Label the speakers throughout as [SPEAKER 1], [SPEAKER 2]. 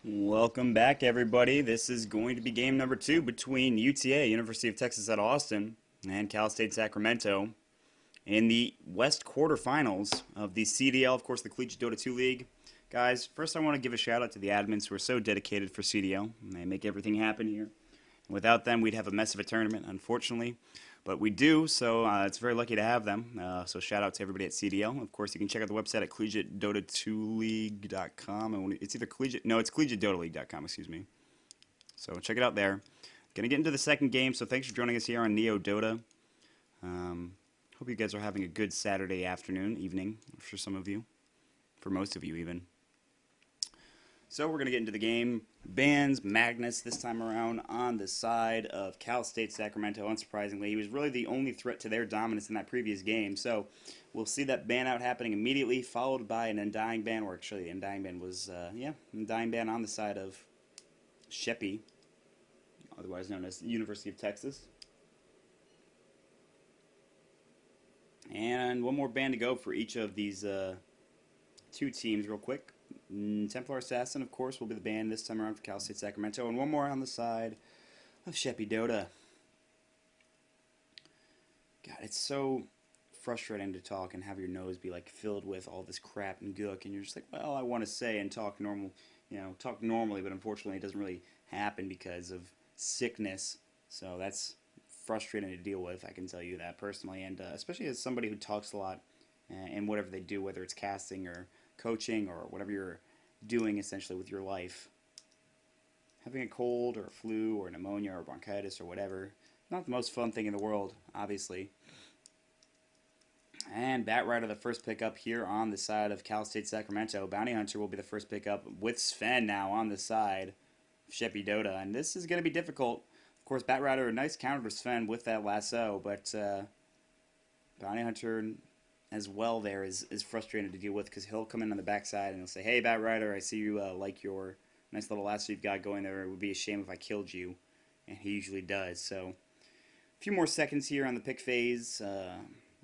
[SPEAKER 1] Welcome back, everybody. This is going to be game number 2 between UTA, University of Texas at Austin, and Cal State Sacramento in the West quarterfinals of the CDL, of course, the Collegiate Dota 2 League. Guys, first I want to give a shout out to the admins who are so dedicated for CDL. They make everything happen here. Without them, we'd have a mess of a tournament, unfortunately. But we do, so it's very lucky to have them. So shout out to everybody at CDL. Of course, you can check out the website at collegiatedota2league.com. It's either collegiate, no, it's collegiatedotaleague.com, excuse me. So check it out there. Gonna get into the second game, so thanks for joining us here on Neo Dota. Hope you guys are having a good Saturday afternoon, evening, for some of you, for most of you even. So we're going to get into the game. Bans Magnus this time around on the side of Cal State Sacramento, unsurprisingly. He was really the only threat to their dominance in that previous game. So we'll see that ban out happening immediately, followed by an Undying ban, or actually the Undying ban was, Undying ban on the side of Sheppy, otherwise known as University of Texas. And one more ban to go for each of these two teams real quick. Templar Assassin, of course, will be the ban this time around for Cal State Sacramento. And one more on the side of Sheppy Dota. God, it's so frustrating to talk and have your nose be like filled with all this crap and gook, and you're just like, well, I want to say and talk talk normally, but unfortunately it doesn't really happen because of sickness. So that's frustrating to deal with, I can tell you that personally, and especially as somebody who talks a lot in whatever they do, whether it's casting or coaching or whatever you're doing essentially with your life. Having a cold or a flu or pneumonia or bronchitis or whatever, not the most fun thing in the world, obviously. And Bat Rider, the first pickup here on the side of Cal State Sacramento. Bounty Hunter will be the first pickup with Sven now on the side of Sheppy Dota. And this is going to be difficult. Of course, Bat Rider, a nice counter to Sven with that lasso, but Bounty Hunter as well there is frustrating to deal with because he'll come in on the backside and he'll say, hey, Bat Rider, I see you like your nice little lasso you've got going there. It would be a shame if I killed you. And he usually does. So a few more seconds here on the pick phase.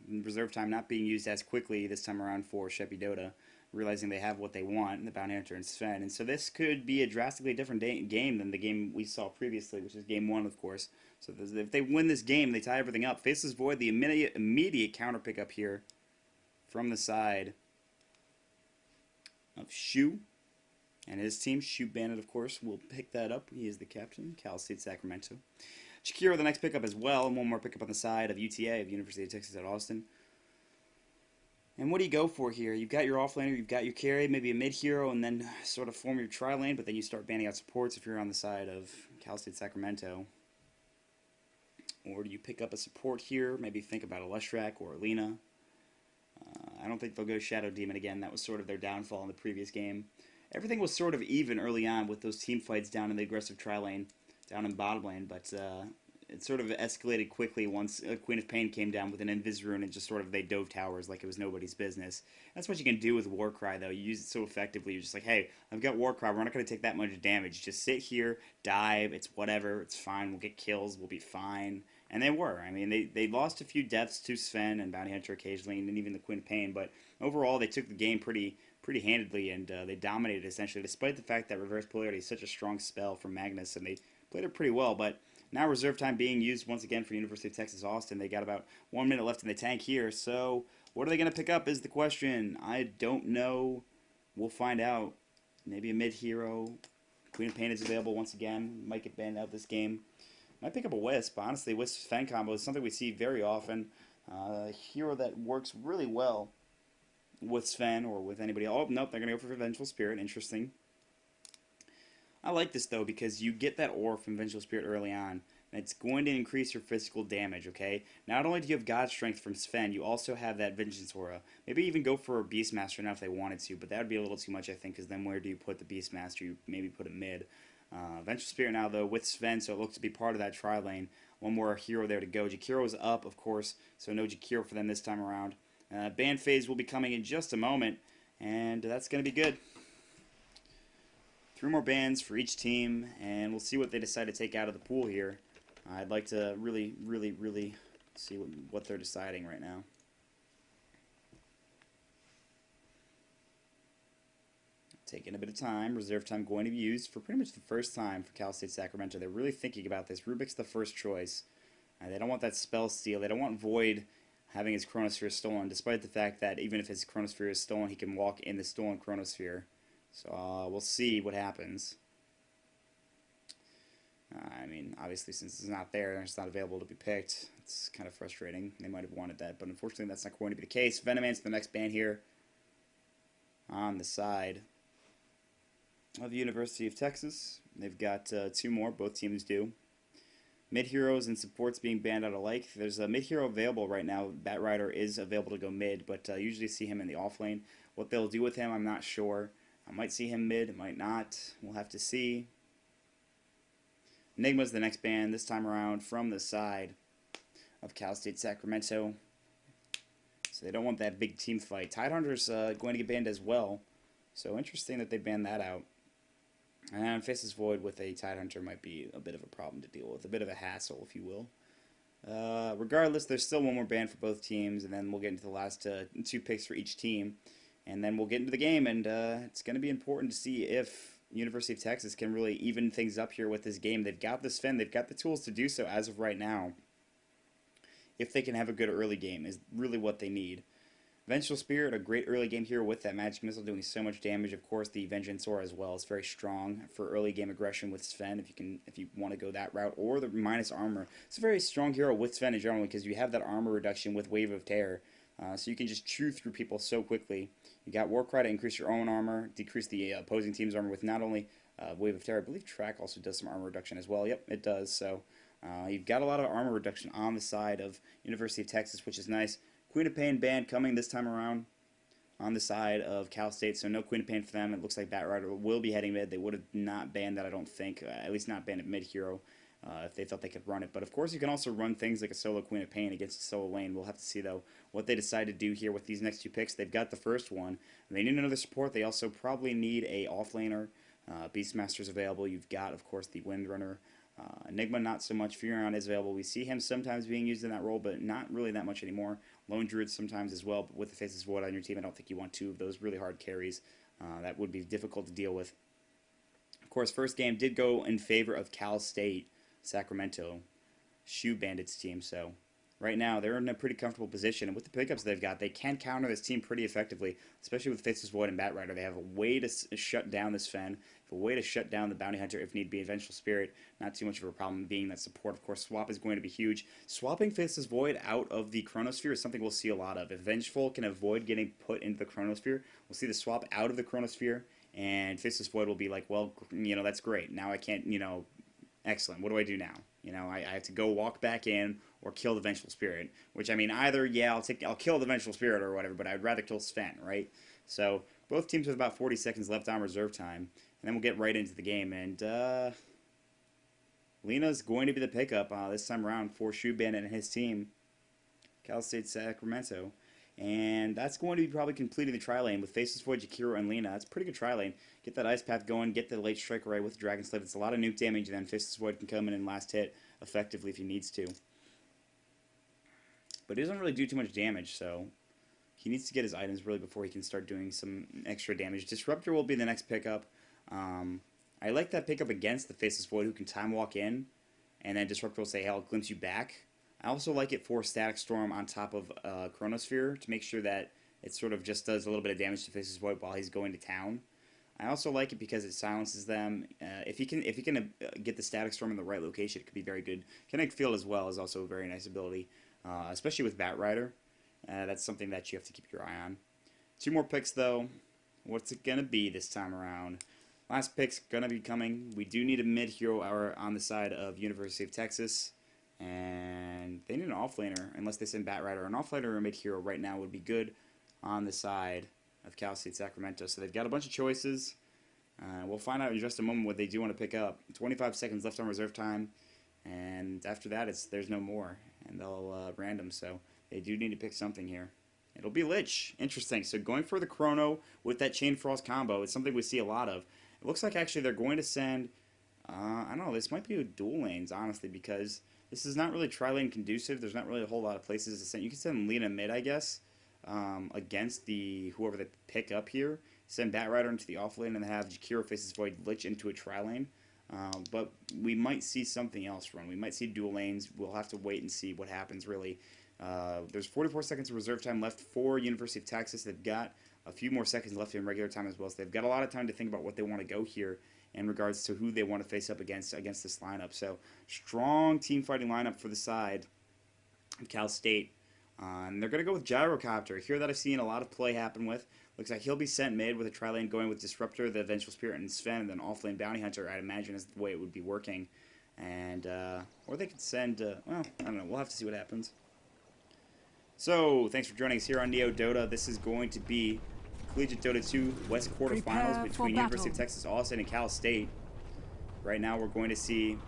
[SPEAKER 1] Reserve time not being used as quickly this time around for Sheppy Dota, realizing they have what they want in the Bounty Hunter and Sven. And so this could be a drastically different game than the game we saw previously, which is game 1, of course. So if they win this game, they tie everything up. Faceless Void, the immediate counter pickup here from the side of Shu and his team. Shu Bandit, of course, will pick that up. He is the captain, Cal State Sacramento. Chikiro, the next pickup as well, and one more pickup on the side of UTA, of University of Texas at Austin. And what do you go for here? You've got your offlaner, you've got your carry, maybe a mid hero, and then sort of form your tri-lane, but then you start banning out supports if you're on the side of Cal State Sacramento. Or do you pick up a support here? Maybe think about a Leshrak or a Lena. I don't think they'll go Shadow Demon again. That was sort of their downfall in the previous game. Everything was sort of even early on with those team fights down in the aggressive tri-lane, down in bottom lane, but it sort of escalated quickly once Queen of Pain came down with an Invis Rune and just sort of they dove towers like it was nobody's business. That's what you can do with Warcry, though. You use it so effectively. You're just like, hey, I've got Warcry. We're not going to take that much damage. Just sit here, dive. It's whatever. It's fine. We'll get kills. We'll be fine. And they were. I mean, they lost a few deaths to Sven and Bounty Hunter occasionally, and even the Queen of Pain. But overall, they took the game pretty handedly, and they dominated essentially, despite the fact that Reverse Polarity is such a strong spell from Magnus, and they played it pretty well. But now reserve time being used once again for University of Texas Austin. They got about 1 minute left in the tank here. So what are they going to pick up is the question. I don't know. We'll find out. Maybe a mid hero. Queen of Pain is available once again. Might get banned out this game. Might pick up a Wisp. Honestly, Wisp Sven combo is something we see very often. A hero that works really well with Sven or with anybody. Oh, nope, they're going to go for Vengeful Spirit. Interesting. I like this, though, because you get that aura from Vengeful Spirit early on, and it's going to increase your physical damage, okay? Not only do you have God Strength from Sven, you also have that Vengeance aura. Maybe even go for a Beastmaster now if they wanted to, but that would be a little too much, I think, because then where do you put the Beastmaster? You maybe put it mid. Vengeful Spirit now, though, with Sven, so it looks to be part of that tri-lane. One more hero there to go. Jakiro's up, of course, so no Jakiro for them this time around. Ban phase will be coming in just a moment, and that's going to be good. 3 more bans for each team, and we'll see what they decide to take out of the pool here. I'd like to really see what they're deciding right now. Taking a bit of time. Reserve time going to be used for pretty much the first time for Cal State Sacramento. They're really thinking about this. Rubik's the first choice. They don't want that spell steal. They don't want Void having his Chronosphere stolen, despite the fact that even if his Chronosphere is stolen, he can walk in the stolen Chronosphere. So we'll see what happens. I mean, obviously, since it's not there and it's not available to be picked, it's kind of frustrating. They might have wanted that, but unfortunately, that's not going to be the case. Venoman's the next band here on the side of the University of Texas. They've got two more, both teams do. Mid-heroes and supports being banned out alike. There's a mid-hero available right now. Batrider is available to go mid, but usually see him in the off lane. What they'll do with him, I'm not sure. I might see him mid, might not. We'll have to see. Enigma's the next ban, this time around from the side of Cal State Sacramento. So they don't want that big team fight. Tidehunter's going to get banned as well. So interesting that they banned that out. And Faceless Void with a Tidehunter might be a bit of a problem to deal with. A bit of a hassle, if you will. Regardless, there's still one more ban for both teams. And then we'll get into the last two picks for each team. And then we'll get into the game. And it's going to be important to see if University of Texas can really even things up here with this game. They've got the Sven. They've got the tools to do so as of right now. If they can have a good early game is really what they need. Vengeful Spirit, a great early game here with that Magic Missile doing so much damage. Of course, the Vengeance Aura as well is very strong for early game aggression with Sven if you want to go that route, or the minus armor. It's a very strong hero with Sven in general because you have that armor reduction with Wave of Terror, so you can just chew through people so quickly. You got Warcry to increase your own armor, decrease the opposing team's armor with not only Wave of Terror. I believe Track also does some armor reduction as well. Yep, it does. So you've got a lot of armor reduction on the side of University of Texas, which is nice. Queen of Pain ban coming this time around on the side of Cal State, so no Queen of Pain for them. It looks like Batrider will be heading mid. They would have not banned that, I don't think, at least not banned it mid-hero if they thought they could run it. But of course, you can also run things like a solo Queen of Pain against a solo lane. We'll have to see, though, what they decide to do here with these next two picks. They've got the first one. They need another support. They also probably need a off-laner. Beastmaster's available. You've got, of course, the Windrunner. Enigma, not so much. Furion is available. We see him sometimes being used in that role, but not really that much anymore. Lone Druid sometimes as well, but with the Faceless Void on your team, I don't think you want two of those really hard carries. That would be difficult to deal with. Of course, first game did go in favor of Cal State Sacramento, Shoe Bandits team, so right now they're in a pretty comfortable position, and with the pickups they've got, they can counter this team pretty effectively, especially with Faceless Void and Batrider. They have a way to shut down this Fen, a way to shut down the Bounty Hunter if need be. Vengeful Spirit, not too much of a problem being that support. Of course, swap is going to be huge. Swapping Faceless Void out of the Chronosphere is something we'll see a lot of. If Vengeful can avoid getting put into the Chronosphere, we'll see the swap out of the Chronosphere, and Faceless Void will be like, well, that's great. Now I can't, excellent. What do I do now? I have to go walk back in or kill the Vengeful Spirit, which, I mean, either, yeah, I'll kill the Vengeful Spirit or whatever, but I'd rather kill Sven, right? So both teams have about 40 seconds left on reserve time, and then we'll get right into the game. And Lena's going to be the pickup this time around for Shoe Bandit and his team, Cal State Sacramento. And that's going to be probably completing the tri-lane with Faceless Void, Jakiro, and Lena. That's a pretty good tri-lane. Get that Ice Path going, get the late strike array with Dragon Slave. It's a lot of nuke damage, and then Faceless Void can come in and last hit effectively if he needs to. But he doesn't really do too much damage, so he needs to get his items really before he can start doing some extra damage. Disruptor will be the next pickup. I like that pickup against the Faceless Void, who can time walk in, and then Disruptor will say, hey, I'll glimpse you back. I also like it for Static Storm on top of Chronosphere to make sure that it sort of just does a little bit of damage to Faceless Void while he's going to town. I also like it because it silences them. If he can get the Static Storm in the right location, it could be very good. Kinetic Field as well is also a very nice ability, especially with Batrider. That's something that you have to keep your eye on. Two more picks though. What's it gonna be this time around? Last pick's gonna be coming. We do need a mid-hero hour on the side of University of Texas. And they need an offlaner, unless they send Batrider. An offlaner or a mid-hero right now would be good on the side of Cal State Sacramento. So they've got a bunch of choices. We'll find out in just a moment what they do want to pick up. 25 seconds left on reserve time. And after that, there's no more. And they'll random, so they do need to pick something here. It'll be Lich. Interesting. So going for the Chrono with that Chain Frost combo is something we see a lot of. It looks like actually they're going to send... I don't know, this might be dual lanes, honestly, because... this is not really tri-lane conducive. There's not really a whole lot of places to send. You can send Lena mid, I guess. against whoever they pick up here. Send Batrider into the off lane and then have Jakiro faces Void Lich into a tri-lane. But we might see something else run. We might see dual lanes. We'll have to wait and see what happens, really. There's 44 seconds of reserve time left for University of Texas. They've got a few more seconds left in regular time as well, so they've got a lot of time to think about what they want to go here in regards to who they want to face up against this lineup. So, strong team fighting lineup for the side of Cal State. And they're going to go with Gyrocopter. Here that I've seen a lot of play happen with. Looks like he'll be sent mid with a tri-lane going with Disruptor, the Vengeful Spirit, and Sven, and then off-lane Bounty Hunter, I'd imagine is the way it would be working. And, or they could send, well, I don't know, we'll have to see what happens. So, thanks for joining us here on Neo Dota. This is going to be Collegiate Dota 2 West quarterfinals between University of Texas Austin and Cal State. Right now we're going to see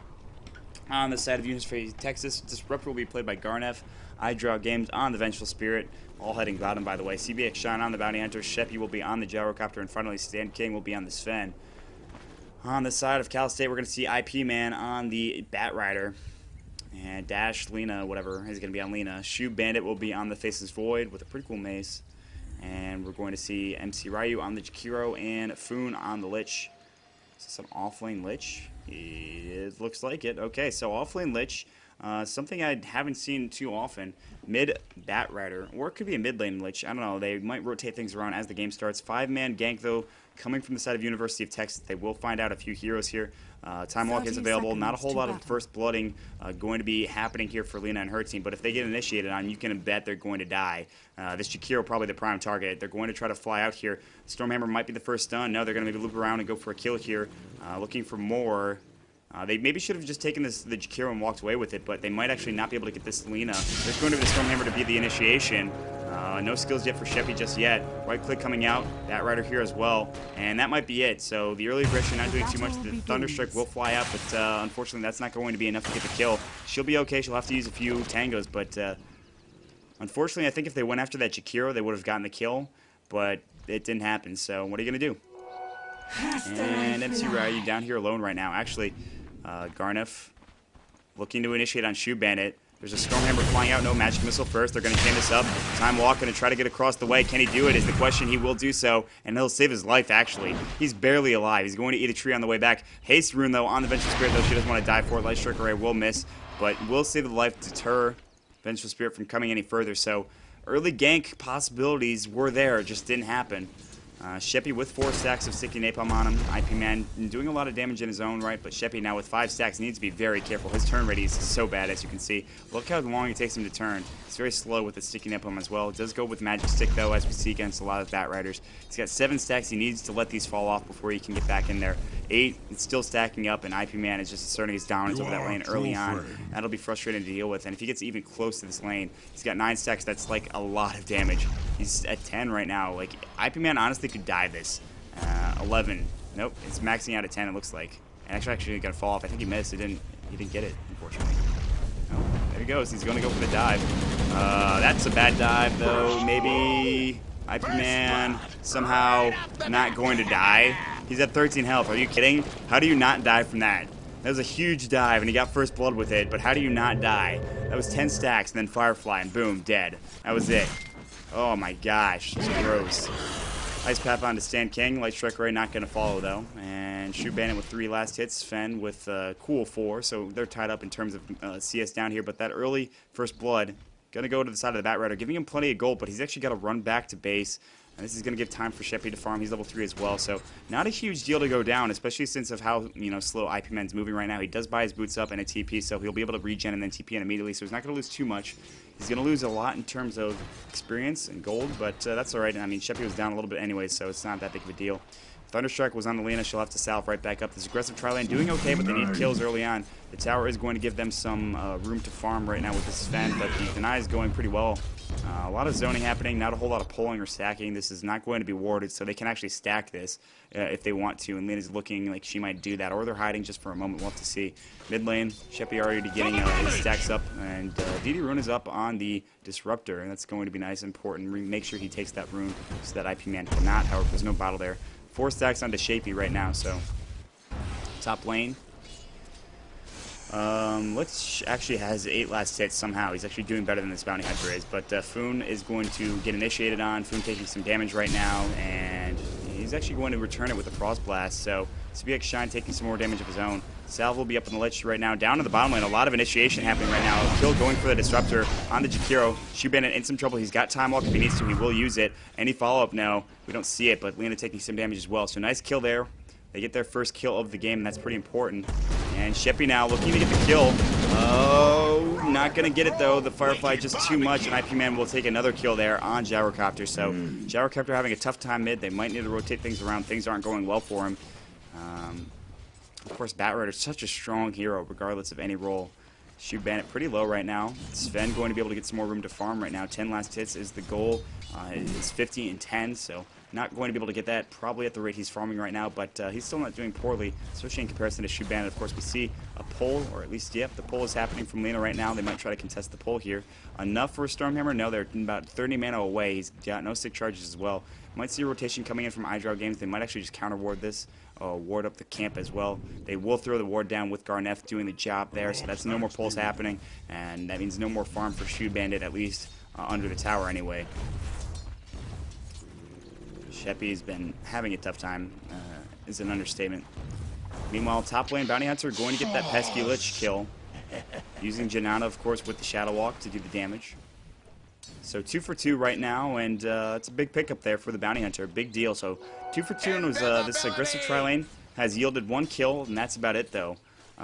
[SPEAKER 1] on the side of University of Texas, Disruptor will be played by Garnef, iDraw Games on the Vengeful Spirit, all heading bottom by the way. CBX Shine on the Bounty Hunter, Sheppy will be on the Gyrocopter, and finally Stan King will be on the Sven. On the side of Cal State, we're going to see IP Man on the Batrider. And Dash, Lena, whatever, is going to be on Lena. Shoe Bandit will be on the Faceless Void with a pretty cool mace. And we're going to see MC Ryu on the Jakiro and Foon on the Lich. Is this an off-lane Lich? It looks like it. Okay, so off-lane Lich, something I haven't seen too often. Mid Batrider, or it could be a mid-lane Lich. I don't know. They might rotate things around as the game starts. 5-man gank, though, coming from the side of University of Texas. They will find out a few heroes here. Time Walk is available. Not a whole lot of first blooding going to be happening here for Lena and her team, but if they get initiated on, you can bet they're going to die. This Jakiro probably the prime target. They're going to try to fly out here. Stormhammer might be the first stun. No, they're going to maybe loop around and go for a kill here. Looking for more. They maybe should have just taken the Jakiro and walked away with it, but they might actually not be able to get this Lena. There's going to be the Stormhammer to be the initiation. No skills yet for Sheppy just yet. Right click coming out. Batrider here as well. And that might be it. So the early aggression not doing too much. The Thunderstrike will fly out, but unfortunately that's not going to be enough to get the kill. She'll be okay. She'll have to use a few tangos, but unfortunately I think if they went after that Jakiro, they would have gotten the kill, but it didn't happen. So what are you going to do? And MC Ryu down here alone right now. Actually, Garnef looking to initiate on Shoe Bandit. There's a Stormhammer flying out, no Magic Missile first. They're going to chain this up. Time Walk going to try to get across the way. Can he do it is the question. He will do so, and he'll save his life, actually. He's barely alive. He's going to eat a tree on the way back. Haste Rune, though, on the Vengeful Spirit, though she doesn't want to die for it. Light Strike Array will miss, but will save the life, deter Vengeful Spirit from coming any further. So early gank possibilities were there. It just didn't happen. Sheppy with 4 stacks of Sticky Napalm on him. IP Man doing a lot of damage in his own right, but Sheppy now with 5 stacks needs to be very careful. His turn rate is so bad, as you can see. Look how long it takes him to turn. It's very slow with the Sticky Napalm as well. It does go with Magic Stick, though, as we see against a lot of Batriders. He's got 7 stacks. He needs to let these fall off before he can get back in there. 8, it's still stacking up, and IP Man is just asserting his dominance over that lane early on. That'll be frustrating to deal with, and if he gets even close to this lane, he's got 9 stacks. That's like a lot of damage. He's at 10 right now. Like, IP Man honestly could die this. 11. Nope, it's maxing out at 10, it looks like. And actually going to fall off. I think he missed. He didn't get it, unfortunately. Oh, there he goes. He's going to go for the dive. That's a bad dive, though. Maybe IP Man somehow not going to die. He's at 13 health. Are you kidding? How do you not die from that? That was a huge dive, and he got first blood with it, but how do you not die? That was 10 stacks, and then Firefly, and boom, dead. That was it. Oh my gosh, so gross. Ice Path onto Stan King. Light Strike Ray not going to follow, though. And Shoe Bandit with 3 last hits. Sven with cool 4. So they're tied up in terms of CS down here. But that early first blood, going to go to the side of the Batrider, giving him plenty of gold. But he's actually got to run back to base. And this is going to give time for Sheppy to farm. He's level 3 as well. So not a huge deal to go down, especially since of how slow IP Man's moving right now. He does buy his boots up and a TP, so he'll be able to regen and then TP in immediately. So he's not going to lose too much. He's going to lose a lot in terms of experience and gold, but that's all right. I mean, Sheppy was down a little bit anyway, so it's not that big of a deal. Thunderstrike was on the Lena. She'll have to salve right back up. This aggressive tri-lane doing okay, but they need kills early on. The tower is going to give them some room to farm right now with this Sven, but the deny is going pretty well. A lot of zoning happening, not a whole lot of pulling or stacking. This is not going to be warded, so they can actually stack this if they want to, and Lena's looking like she might do that, or they're hiding just for a moment. We'll have to see. Mid lane, Sheppy already getting his stacks up, and DD Rune is up on the Disruptor, and that's going to be nice and important. Make sure he takes that rune so that IP Man cannot. However, there's no bottle there. 4 stacks onto Shapey right now, so top lane. Lich actually has 8 last hits somehow. He's actually doing better than this bounty hunter is. But Foon is going to get initiated on. Foon taking some damage right now, and he's actually going to return it with a Frost Blast. So CBX Shine taking some more damage of his own. Salve will be up on the Lich right now. Down to the bottom lane, a lot of initiation happening right now. Kill going for the Disruptor on the Jakiro. Shoe Bandit in some trouble. He's got Time Walk if he needs to. He will use it. Any follow-up? No. We don't see it, but Lena taking some damage as well. So nice kill there. They get their first kill of the game, and that's pretty important. And Sheppy now looking to get the kill. Oh, not going to get it, though. The Firefly just too much, and IP Man will take another kill there on Gyrocopter. So Gyrocopter having a tough time mid. They might need to rotate things around. Things aren't going well for him. Of course, Batrider's such a strong hero, regardless of any role. Shoe Bandit pretty low right now. Sven going to be able to get some more room to farm right now. 10 last hits is the goal. It's 50 and 10, so not going to be able to get that probably at the rate he's farming right now, but he's still not doing poorly, especially in comparison to Shoe Bandit. Of course, we see a pull, or at least, yep, the pull is happening from Lena right now. They might try to contest the pull here. Enough for a Stormhammer? No, they're about 30 mana away. He's got no stick charges as well. Might see a rotation coming in from iDraw Games. They might actually just counter ward this, ward up the camp as well. They will throw the ward down with Garneth doing the job there, so that's no more pulls happening, and that means no more farm for Shoe Bandit, at least under the tower anyway. Sheppy's been having a tough time, is an understatement. Meanwhile, top lane Bounty Hunter going to get that pesky Lich kill, using Janata, of course, with the Shadow Walk to do the damage. So 2 for 2 right now, and it's a big pickup there for the Bounty Hunter. Big deal. So 2 for 2, and was this aggressive tri-lane has yielded 1 kill, and that's about it, though.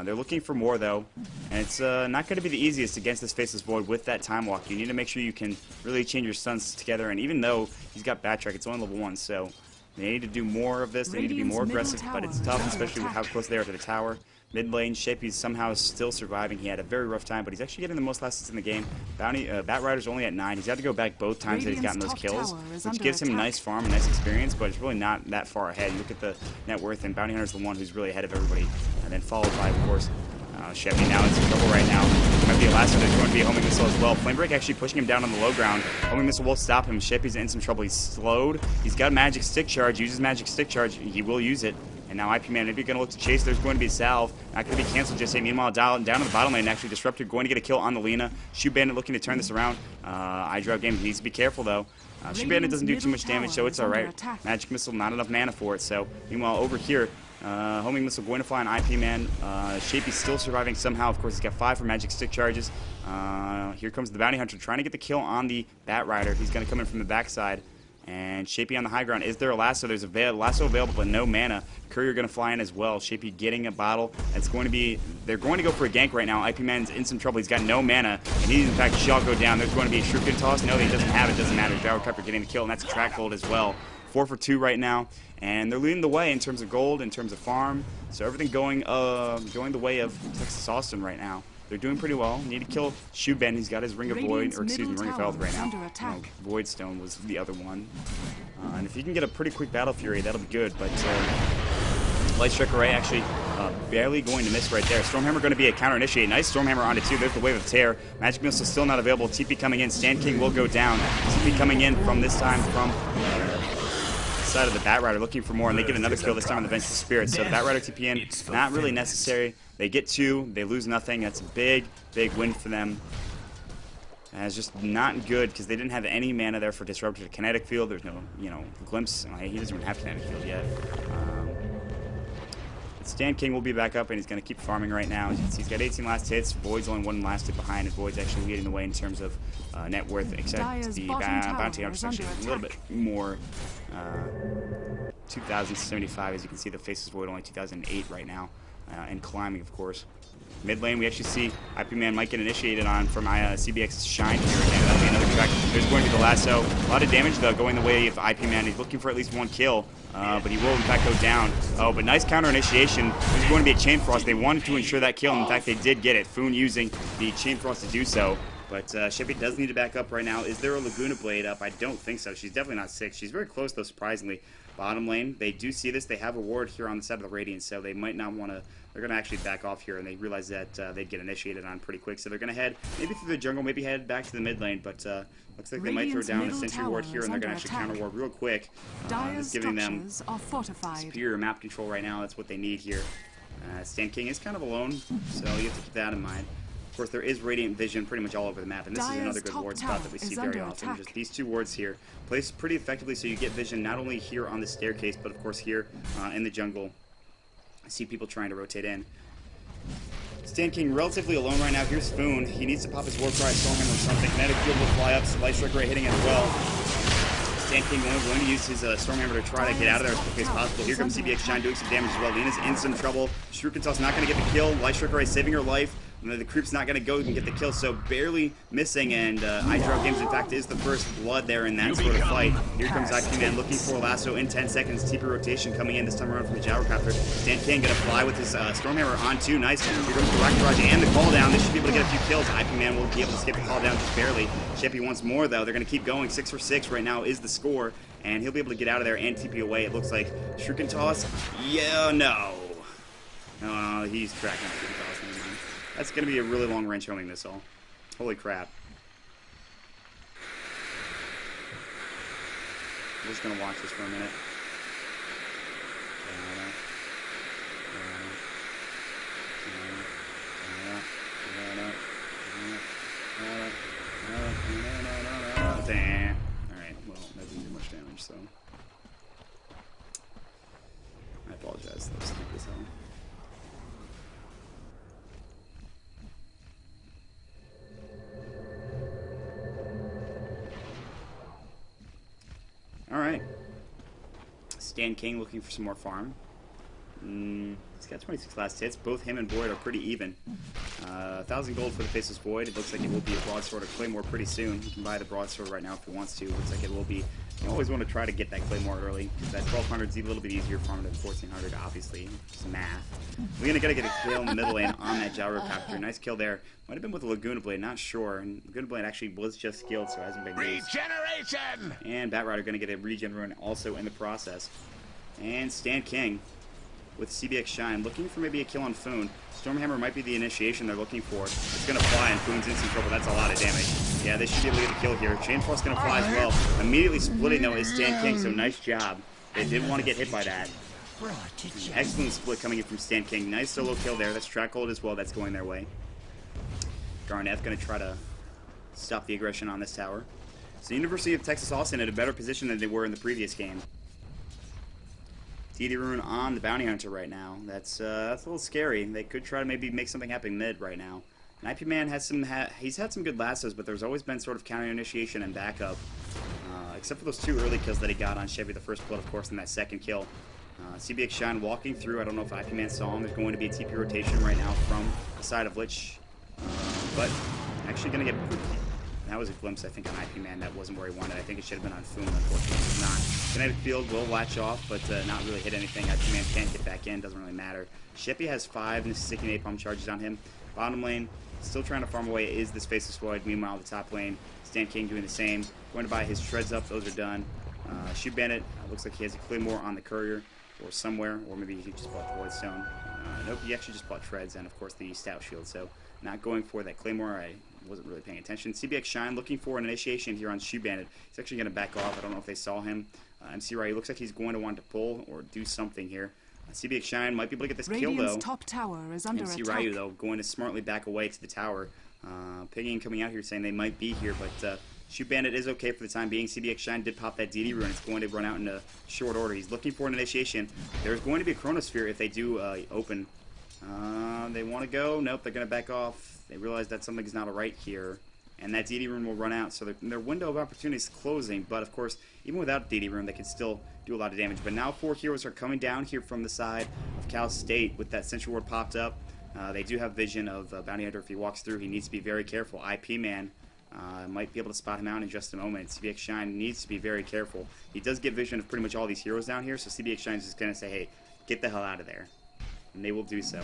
[SPEAKER 1] They're looking for more, though, and it's not going to be the easiest against this Faceless Void with that Time Walk. You need to make sure you can really chain your stuns together, and even though he's got Backtrack, it's only level 1, so they need to do more of this. They need to be more aggressive, but it's tough, especially with how close they are to the tower. Mid lane, Sheppy's somehow still surviving. He had a very rough time, but he's actually getting the most last hits in the game. Batrider's only at 9. He's had to go back both times that he's gotten those kills, which gives him nice farm and nice experience, but it's really not that far ahead. You look at the net worth, and Bounty Hunter's the one who's really ahead of everybody, and then followed by, of course, Sheppy now in some trouble right now. Might be a last one. There's going to be a homing missile as well. Flamebreak actually pushing him down on the low ground. Homing missile will stop him. Sheppy's in some trouble. He's slowed. He's got magic stick charge. Uses magic stick charge. He will use it. And now IP Man, maybe going to look to chase. There's going to be a salve. Not going to be canceled just yet. Meanwhile, down to the bottom lane, actually Disruptor going to get a kill on the Lena. Shoe Bandit looking to turn this around. iDraw Game needs to be careful, though. Shoe Bandit doesn't do too much damage, so it's alright. Magic Missile, not enough mana for it. So, meanwhile, over here, homing missile going to fly on IP Man. Sheppy's still surviving somehow. Of course, he's got 5 for magic stick charges. Here comes the Bounty Hunter trying to get the kill on the Batrider. He's going to come in from the backside. And Sheppy on the high ground. Is there a lasso? There's a lasso available, but no mana. Courier going to fly in as well. Sheppy getting a bottle. It's going to be. They're going to go for a gank right now. IP Man's in some trouble. He's got no mana, and he in fact shall go down. There's going to be a shuriken toss. No, he doesn't have it. Doesn't matter. Gyrocopter getting the kill, and that's a track hold as well. 4 for 2 right now, and they're leading the way in terms of gold, in terms of farm. So everything going the way of Texas Austin right now. They're doing pretty well. Need to kill Shoe Bandit. He's got his Ring of Void, or excuse me, Ring of Health right now. Void Stone was the other one. And if you can get a pretty quick Battle Fury, that'll be good. But Light Strike Array actually barely going to miss right there. Stormhammer going to be a counter initiate. Nice Stormhammer onto 2. There's the Wave of Tear. Magic Missile still not available. TP coming in. Stand King will go down. TP coming in from this time from side of the Batrider looking for more, and they get another kill this time on the Bench of the Spirits. So the Batrider TP in, not really necessary. They get 2, they lose nothing. That's a big, big win for them. And it's just not good because they didn't have any mana there for Disruptor to Kinetic Field. There's no, Glimpse. He doesn't even have Kinetic Field yet. Stan King will be back up, and he's going to keep farming right now. As you can see, he's got 18 last hits. Void's only 1 last hit behind, and Void's actually leading the way in terms of net worth, except the Bounty Hunter's actually a little bit more. 2,075, as you can see, the Faceless Void only 2,008 right now, and climbing, of course. Mid lane, we actually see IP Man might get initiated on from CBX's Shine here again. That'll be another track. There's going to be the lasso. A lot of damage, though, going the way of IP Man. He's looking for at least 1 kill, but he will, in fact, go down. Oh, but nice counter initiation. There's going to be a Chain Frost. They wanted to ensure that kill, and in fact, they did get it. Foon using the Chain Frost to do so. But Sheppy does need to back up right now. Is there a Laguna Blade up? I don't think so. She's definitely not 6. She's very close, though, surprisingly. Bottom lane, they do see this. They have a ward here on the side of the Radiant, so they might not want to. They're going to actually back off here, and they realize that they'd get initiated on pretty quick. So they're going to head maybe through the jungle, maybe head back to the mid lane. But looks like they might throw down a Sentry ward here, and they're going to actually counter ward real quick. It's giving them superior map control right now. That's what they need here. Sand King is kind of alone, so you have to keep that in mind. Of course, there is Radiant Vision pretty much all over the map, and this is another good ward spot that we see very often. Just these two wards here, placed pretty effectively so you get vision not only here on the staircase, but of course here in the jungle. I see people trying to rotate in. Sand King relatively alone right now. Here's Foon. He needs to pop his war cry, Stormhammer or something. Kinetic Field will fly up, so Light Strike Ray hitting as well. Sand King going to use his Stormhammer to try to get out of there as quickly as possible. Here comes CBX Shine doing some damage as well. Lena's in some trouble. Shuriken's not going to get the kill. Light Strike Ray saving her life. The creep's not going to go and get the kill, so barely missing, and iDrop Games, in fact, is the first blood there in that sort of fight. Here comes IP Man looking for a lasso in 10 seconds. TP rotation coming in this time around from the Gyrocopter. Sand King going to fly with his Stormhammer on two. Nice. Here comes the Rocket Barrage and the call down. They should be able to get a few kills. IP Man will be able to skip the call down just barely. Sheppy wants more, though. They're going to keep going. 6 for 6 right now is the score, and he'll be able to get out of there and TP away. It looks like Shuriken Toss. Yeah, no. He's tracking Shuriken Toss. That's going to be a really long-range homing missile. Holy crap. I'm just going to watch this for a minute. Damn. Alright, well, that didn't do much damage, so... I apologize. Let's take this out. Alright. Sand King looking for some more farm. He's got 26 last hits. Both him and Void are pretty even. 1,000 gold for the Faceless Void. It looks like it will be a Broadsword or Claymore pretty soon. He can buy the Broadsword right now if he wants to. Looks like it will be. You always want to try to get that Claymore early, because that 1,200 is a little bit easier farm than 1,400, obviously. Just math. We're going to get a kill in the middle lane on that Gyrocopter. Nice kill there. Might have been with a Laguna Blade, not sure. And Laguna Blade actually was just skilled, so it hasn't been used. Regeneration! And Bat Rider going to get a regen rune also in the process. And Sand King with CBX Shine, looking for maybe a kill on Foon. Stormhammer might be the initiation they're looking for. It's going to fly, and Foon's in some trouble. That's a lot of damage. Yeah, they should be able to get a kill here. Chain Frost going to fly as well. Immediately splitting, though, is Sand King, so nice job. They didn't want to get hit by that. Excellent split coming in from Sand King. Nice solo kill there. That's track hold as well. That's going their way. Garneth going to try to stop the aggression on this tower. So University of Texas Austin in a better position than they were in the previous game. DD Rune on the Bounty Hunter right now. That's a little scary. They could try to maybe make something happen mid right now. And IP Man has he's had some good lassos, but there's always been sort of counter initiation and backup. Except for those 2 early kills that he got on Chevy, the first blood, of course, and that second kill. CBX Shine walking through. I don't know if IP Man saw him. There's going to be a TP rotation right now from the side of Lich. But actually going to get... That was a glimpse, I think, on IP Man. That wasn't where he wanted. I think it should have been on Foon, unfortunately. It's not. Kinetic Field will latch off, but not really hit anything. IP Man can't get back in. Doesn't really matter. Sheppy has 5 and 60 napalm charges on him. Bottom lane, still trying to farm away, is this Faceless Void. Meanwhile, the top lane, Sand King doing the same. Going to buy his Treads up. Those are done. Shoot Bandit. Looks like he has a Claymore on the Courier or somewhere. Or maybe he just bought Voidstone. Nope, he actually just bought Treads and, of course, the Stout Shield. So not going for that Claymore. I wasn't really paying attention. CBX Shine looking for an initiation here on Shoe Bandit. He's actually going to back off. I don't know if they saw him. MC Ryu looks like he's going to want to pull or do something here. CBX Shine might be able to get this kill, though.
[SPEAKER 2] Top tower is under
[SPEAKER 1] MC Ryu, though, going to smartly back away to the tower. Piggy coming out here saying they might be here, but Shoe Bandit is okay for the time being. CBX Shine did pop that DD rune. It's going to run out in a short order. He's looking for an initiation. There's going to be a Chronosphere if they do open. They want to go. Nope, they're going to back off. They realize that something's not right here, and that DD rune will run out, so their window of opportunity is closing. But of course, even without DD rune, they can still do a lot of damage. But now 4 heroes are coming down here from the side of Cal State with that Sentry Ward popped up. They do have vision of Bounty Hunter. If he walks through, he needs to be very careful. IP Man might be able to spot him out in just a moment. CBX Shine needs to be very careful. He does get vision of pretty much all these heroes down here, so CBX Shine is just going to say, hey, get the hell out of there. And they will do so.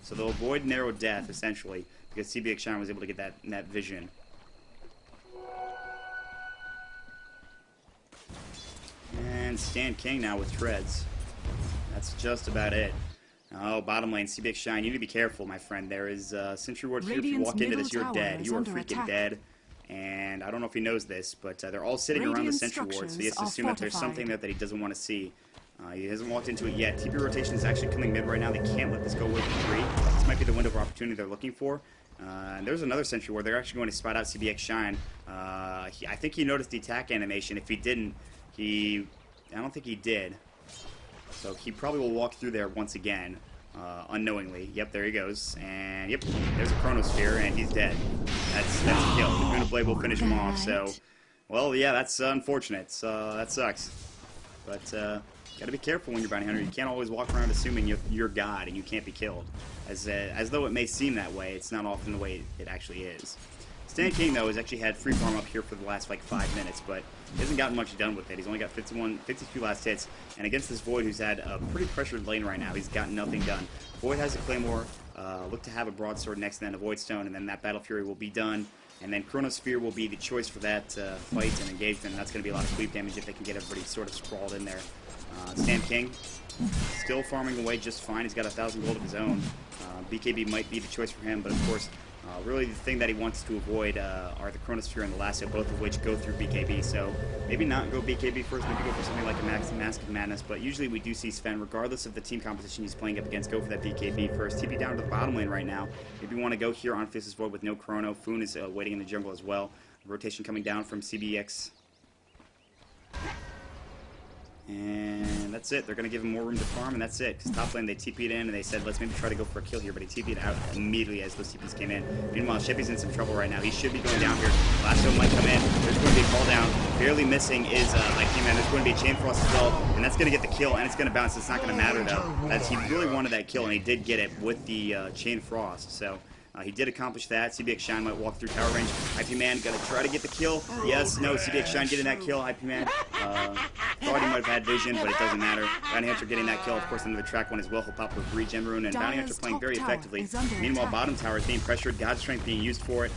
[SPEAKER 1] So they'll avoid narrow death, essentially, because CBX Shine was able to get that vision. And Sand King now with Treads. That's just about it. Oh, bottom lane, CBX Shine, you need to be careful, my friend. There is Sentry Ward here. If you walk into this, you're dead. You are freaking dead. And I don't know if he knows this, but they're all sitting around the Sentry Ward, so he has to assume that there's something there that he doesn't want to see. He hasn't walked into it yet. TP rotation is actually coming mid right now. They can't let this go away for 3. This might be the window of opportunity they're looking for. And there's another sentry where they're actually going to spot out CBX Shine. I think he noticed the attack animation. If he didn't, I don't think he did. So he probably will walk through there once again, unknowingly. Yep, there he goes. And yep, there's a Chronosphere, and he's dead. That's a kill. The Rune of Blade will finish him off. So, well, yeah, that's unfortunate. That sucks. But gotta be careful when you're bounty hunter. You can't always walk around assuming you're God and you can't be killed. As though it may seem that way, it's not often the way it actually is. Stan King, though, has actually had free farm up here for the last, like, 5 minutes, but he hasn't gotten much done with it. He's only got 52 last hits, and against this Void, who's had a pretty pressured lane right now, he's gotten nothing done. Void has a Claymore, look to have a Broadsword next, and then a Void Stone, and then that Battle Fury will be done. And then Chronosphere will be the choice for that fight and engagement, and that's going to be a lot of sweep damage if they can get everybody sort of sprawled in there. Stan King, still farming away just fine. He's got 1,000 gold of his own. BKB might be the choice for him, but of course, really the thing that he wants to avoid are the Chronosphere and the Lasso, both of which go through BKB. So maybe not go BKB first, maybe go for something like a Mask of Madness, but usually we do see Sven, regardless of the team composition he's playing up against, go for that BKB first. TP down to the bottom lane right now. Maybe you want to go here on Faceless Void with no Chrono. Foon is waiting in the jungle as well. Rotation coming down from CBX. And that's it. They're going to give him more room to farm, and that's it. Because top lane, they TP'd in, and they said, let's maybe try to go for a kill here, but he TP'd out immediately as those TPs came in. Meanwhile, Shippy's in some trouble right now. He should be going down here. Lasso might come in. There's going to be a fall down. Barely missing is IP Man. There's going to be a Chain Frost as well, and that's going to get the kill, and it's going to bounce. It's not going to matter, though, as he really wanted that kill, and he did get it with the Chain Frost. So he did accomplish that. CBX Shine might walk through tower range. IP Man gonna try to get the kill. Yes, no, CBX Shine getting that kill. IP Man thought he might have had vision, but it doesn't matter. Bounty Hunter getting that kill. Of course, into the track one as well. He'll pop with regen rune, and Bounty Hunter playing very effectively. Meanwhile, bottom tower is being pressured. God's Strength being used for it.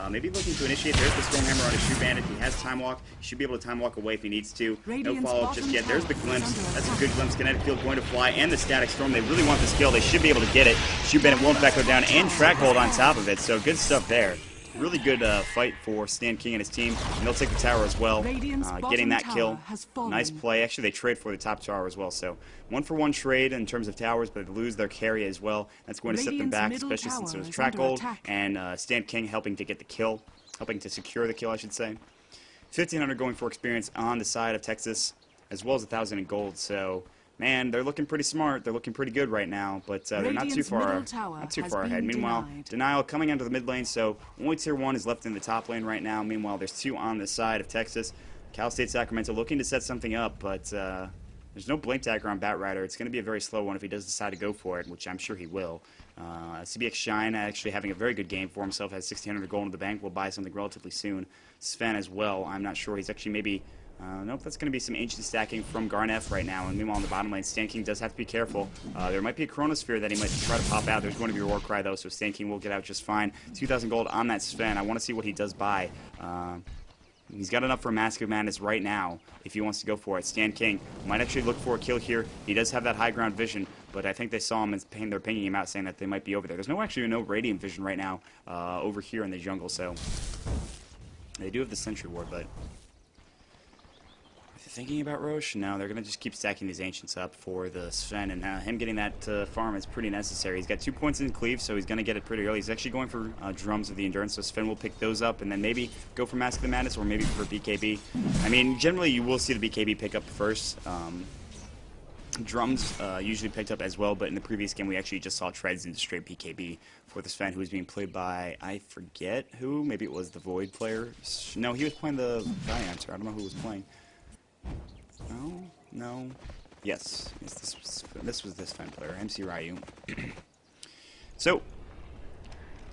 [SPEAKER 1] Maybe looking to initiate. There's the Stormhammer on his Shoe Bandit. He has Time Walk. He should be able to Time Walk away if he needs to. No follow-up just yet. There's the Glimpse. That's a good glimpse. Kinetic Field going to fly, and the Static Storm. They really want this kill. They should be able to get it. Shoe Bandit will in fact go down, and Track Hold on top of it. So good stuff there. Really good fight for Stan King and his team, and they'll take the tower as well. Getting that kill. Nice play. Actually, they trade for the top tower as well. So 1-for-1 trade in terms of towers, but they lose their carry as well. That's going to set them back, especially since it was Track Hold and Stan King helping to get the kill. Helping to secure the kill, I should say. 1,500 going for experience on the side of Texas, as well as 1,000 in gold. So, man, they're looking pretty smart. They're looking pretty good right now, but they're not too far ahead. Meanwhile, Denial coming onto the mid lane, so only tier 1 is left in the top lane right now. Meanwhile, there's 2 on the side of Texas. Cal State Sacramento looking to set something up, but there's no Blink Dagger on Bat Rider. It's going to be a very slow one if he does decide to go for it, which I'm sure he will. CBX Shine actually having a very good game for himself, has 1,600 gold in the bank, will buy something relatively soon. Sven as well, I'm not sure. He's actually maybe, nope, that's going to be some ancient stacking from Garneth right now. And meanwhile, in the bottom lane, Stan King does have to be careful. There might be a Chronosphere that he might try to pop out. There's going to be a War Cry, though, so Stan King will get out just fine. 2,000 gold on that Sven. I want to see what he does buy. He's got enough for Mask of Madness right now if he wants to go for it. Stan King might actually look for a kill here. He does have that high ground vision, but I think they saw him and they're pinging him out saying that they might be over there. There's actually no Radiant Vision right now over here in the jungle, so they do have the Sentry Ward, but thinking about Roche? No, they're going to just keep stacking these Ancients up for the Sven, and him getting that farm is pretty necessary. He's got 2 points in Cleave, so he's going to get it pretty early. He's actually going for Drums of the Endurance, so Sven will pick those up, and then maybe go for Mask of the Madness, or maybe for BKB. I mean, generally you will see the BKB pick up first. Drums usually picked up as well, but in the previous game we actually just saw Treads into straight BKB for the Sven, who was being played by, I forget who, maybe it was the Void player. No, he was playing the Valiant, I don't know who was playing. No. Yes, this was this Sven player, MC Ryu. So,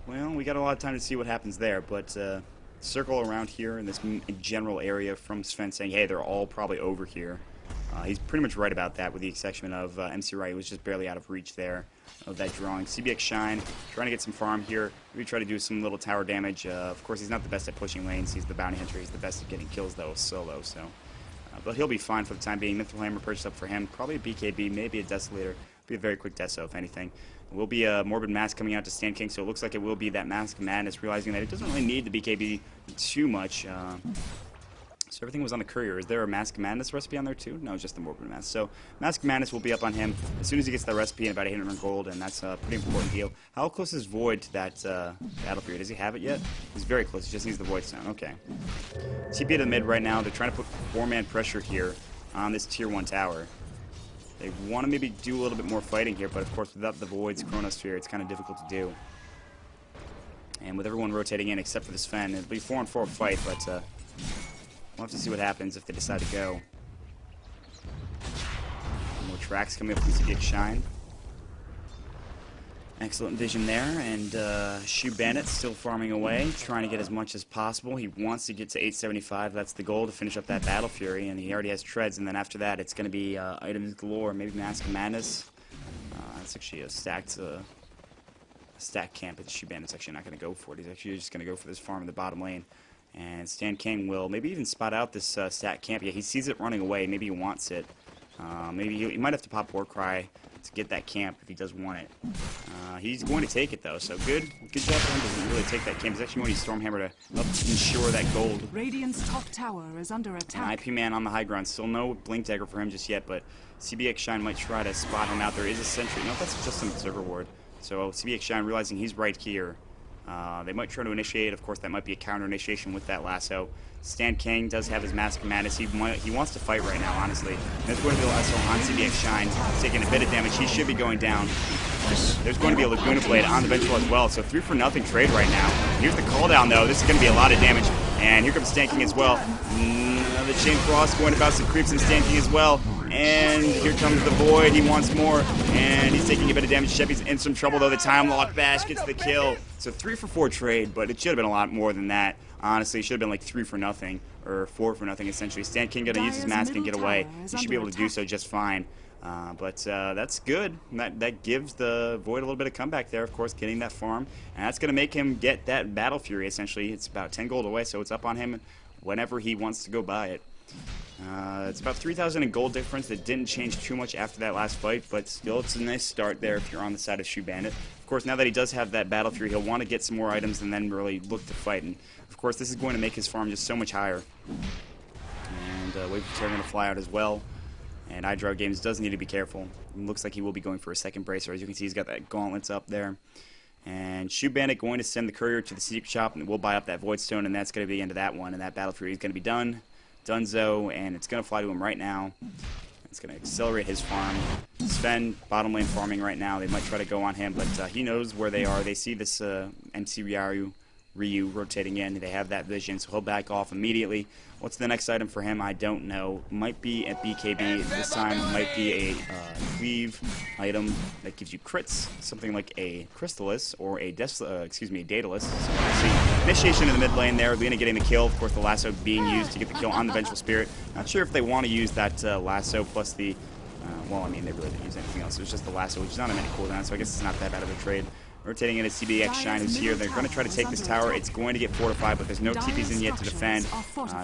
[SPEAKER 1] well, we got a lot of time to see what happens there, but circle around here in this general area from Sven saying, hey, they're all probably over here. He's pretty much right about that, with the exception of MC Ryu, was just barely out of reach there of that drawing. CBX Shine, trying to get some farm here. Maybe try to do some little tower damage. Of course, he's not the best at pushing lanes. He's the bounty hunter. He's the best at getting kills, though, solo, so... but he'll be fine for the time being. Mithril Hammer purchased up for him. Probably a BKB, maybe a Desolator. Be a very quick Deso, if anything. It will be a Morbid Mask coming out to Stan King, so it looks like it will be that Mask of Madness, realizing that it doesn't really need the BKB too much. So So everything was on the courier. Is there a Mask of Madness recipe on there too? No, just the Morbid Mask. So Mask of Madness will be up on him as soon as he gets that recipe in about 800 gold, and that's a pretty important deal. How close is Void to that battle period? Does he have it yet? He's very close. He just needs the Void Stone. Okay. TP to the mid right now. They're trying to put 4-man pressure here on this tier 1 tower. They want to maybe do a little bit more fighting here, but of course without the Void's Chronosphere, it's kind of difficult to do. And with everyone rotating in except for the Sven, it'll be 4-on-4 fight, but we'll have to see what happens if they decide to go. More tracks coming up from CDX Shine. Excellent vision there, and Shoe Bandit still farming away, trying to get as much as possible. He wants to get to 875. That's the goal, to finish up that Battle Fury, and he already has treads, and then after that it's going to be items galore, maybe Mask of Madness. That's actually a stacked camp, but Shoe Bandit's actually not going to go for it. He's actually just going to go for this farm in the bottom lane. And Stan King will maybe even spot out this stack camp. Yeah, he sees it running away. Maybe he wants it. Maybe he might have to pop Warcry to get that camp if he does want it. He's going to take it though, so good job for him. Doesn't really take that camp. He's actually going to Stormhammer to help ensure that gold.
[SPEAKER 2] Radiant's top tower is under attack.
[SPEAKER 1] IP man on the high ground. Still no Blink Dagger for him just yet, but CBX Shine might try to spot him out. There is a sentry. No, that's just an observer ward. So CBX Shine realizing he's right here. They might try to initiate. Of course, that might be a counter initiation with that lasso. Stan King does have his Mask of Madness. He wants to fight right now, honestly. And there's going to be a lasso on CBX Shine, taking a bit of damage. He should be going down. There's going to be a Laguna Blade on the Vengeful as well. So 3-for-0 trade right now. Here's the call down, though. This is going to be a lot of damage. And here comes Stan King as well. The Chain Frost going about some creeps in Stan King as well. And here comes the Void. He wants more. And he's taking a bit of damage. Chevy's in some trouble, though. The Time Lock Bash gets the kill. So 3-for-4 trade, but it should have been a lot more than that. Honestly, it should have been like 3-for-0, or 4-for-0, essentially. Stan King going to use his mask and get away. He should be able to do so just fine. But that's good. That gives the Void a little bit of comeback there, of course, getting that farm. And that's going to make him get that Battle Fury, essentially. It's about 10 gold away, so it's up on him whenever he wants to go buy it. It's about 3,000 in gold difference. That didn't change too much after that last fight, but still it's a nice start there if you're on the side of Shoe Bandit. Of course, now that he does have that Battle Fury, he'll want to get some more items and then really look to fight. And of course, this is going to make his farm just so much higher. And Wave of Terror going to fly out as well. And iDraw Games does need to be careful. It looks like he will be going for a second bracer. As you can see, he's got that gauntlets up there. And Shoe Bandit going to send the courier to the secret shop, and we'll buy up that Void Stone, and that's going to be the end of that one. And that Battle Fury is going to be done. Dunzo, and it's going to fly to him right now. It's going to accelerate his farm. Sven, bottom lane farming right now. They might try to go on him, but he knows where they are. They see this MC Ryu rotating in. They have that vision, so he'll back off immediately. What's the next item for him? I don't know. Might be at BKB. This time might be a cleave item that gives you crits, something like a Crystallis or a Daedalus. So we'll see. Initiation in the mid lane there. Lena getting the kill. Of course, the lasso being used to get the kill on the Vengeful Spirit. Not sure if they want to use that lasso plus the. Well, I mean, they really didn't use anything else. It was just the lasso, which is not a many cooldowns, so I guess it's not that bad of a trade. Rotating into CBX Shine, who's here. They're going to try to take this tower. It's going to get fortified, but there's no TPs in yet to defend.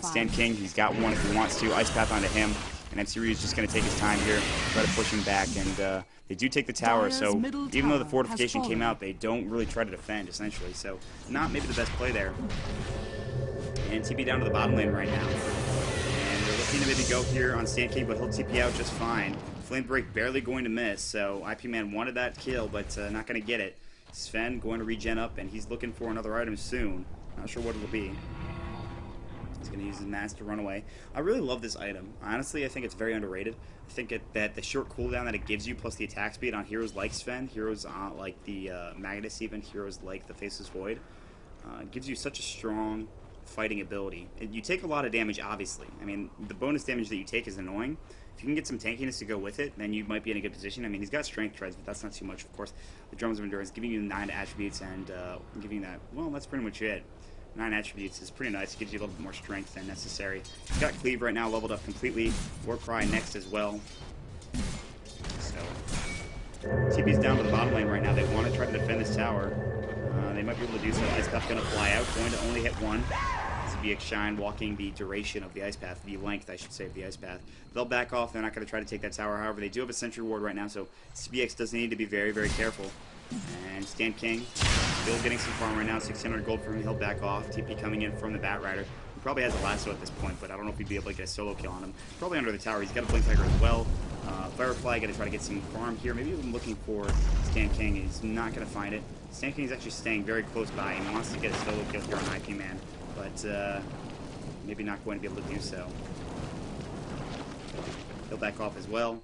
[SPEAKER 1] Stan King, he's got one if he wants to. Ice Path onto him. And MC Ryu is just going to take his time here, try to push him back. And they do take the tower, so even though the fortification came out, they don't really try to defend, essentially. So not maybe the best play there. And TP down to the bottom lane right now. And they're looking to maybe go here on Stan King, but he'll TP out just fine. Flame Break barely going to miss, so IP Man wanted that kill, but not going to get it. Sven going to regen up, and he's looking for another item soon. Not sure what it'll be. He's going to use his mask to run away. I really love this item. Honestly, I think it's very underrated. I think that the short cooldown that it gives you, plus the attack speed on heroes like Sven, heroes like the Magnus, even heroes like the Faceless Void, gives you such a strong fighting ability. You take a lot of damage, obviously. I mean, the bonus damage that you take is annoying. If you can get some tankiness to go with it, then you might be in a good position. I mean, he's got strength treads, but that's not too much, of course. The Drums of Endurance, giving you 9 attributes and giving that, well, that's pretty much it. 9 attributes is pretty nice. It gives you a little bit more strength than necessary. He's got Cleave right now, leveled up completely. Warcry next as well. So, TP's down to the bottom lane right now. They want to try to defend this tower. They might be able to do so. Ice Path going to fly out, going to only hit one. CBX Shine walking the duration of the Ice Path, the length, I should say, of the Ice Path. They'll back off. They're not going to try to take that tower. However, they do have a Sentry Ward right now, so CBX does need to be very, very careful. And Stan King still getting some farm right now. 600 gold from him. He'll back off. TP coming in from the Bat Rider. probably has a lasso at this point, but I don't know if he'd be able to get a solo kill on him. Probably under the tower. He's got a Blink Tiger as well. Firefly, got to try to get some farm here. Maybe even looking for Stan King. He's not going to find it. Stan King is actually staying very close by. He wants to get a solo kill here on IP Man, but maybe not going to be able to do so. He'll back off as well.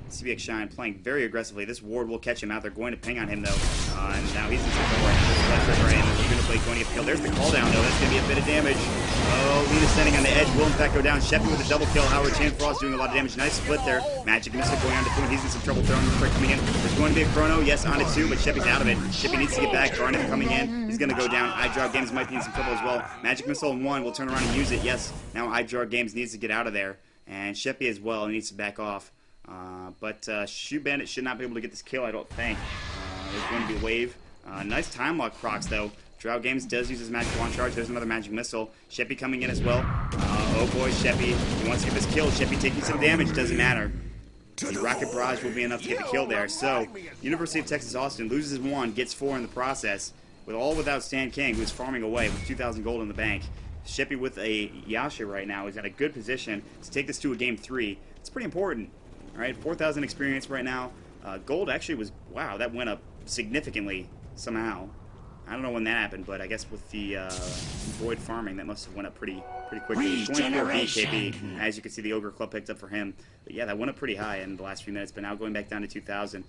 [SPEAKER 1] CBX Shine playing very aggressively. This ward will catch him out. They're going to ping on him, though. And now he's in some trouble right now. Even if Blake going to get killed. There's the call down, though. That's going to be a bit of damage. Oh, Lena standing on the edge. Will, in fact, go down. Sheppy with a double kill. Howard Chan Frost doing a lot of damage. Nice split there. Magic Missile going on to point. He's in some trouble. Throwing the strike coming in. There's going to be a chrono. Yes, on it, too, but Sheppy's out of it. Sheppy needs to get back. Garnet coming in. He's going to go down. iDrop Games might be in some trouble as well. Magic Missile in one. We'll turn around and use it. Yes, now iDrop Games needs to get out of there. And Sheppy as well needs to back off. But Shoe Bandit should not be able to get this kill, I don't think. There's going to be a wave. Nice time lock procs, though. Drow Games does use his magic launch charge. There's another magic missile. Sheppy coming in as well. Oh boy, Sheppy. He wants to get this kill. Sheppy taking some damage. Doesn't matter. The Rocket Barrage will be enough to get the kill there. So, University of Texas Austin loses 1, gets 4 in the process. Without Stan King, who's farming away with 2,000 gold in the bank. Sheppy with a Yasha right now is in a good position to take this to a game 3. It's pretty important. Alright, 4,000 experience right now. Gold actually was, wow, that went up significantly somehow. I don't know when that happened, but I guess with the Void farming, that must have went up pretty quickly. 24 BKB, as you can see, the Ogre Club picked up for him. But yeah, that went up pretty high in the last few minutes, but now going back down to 2,000.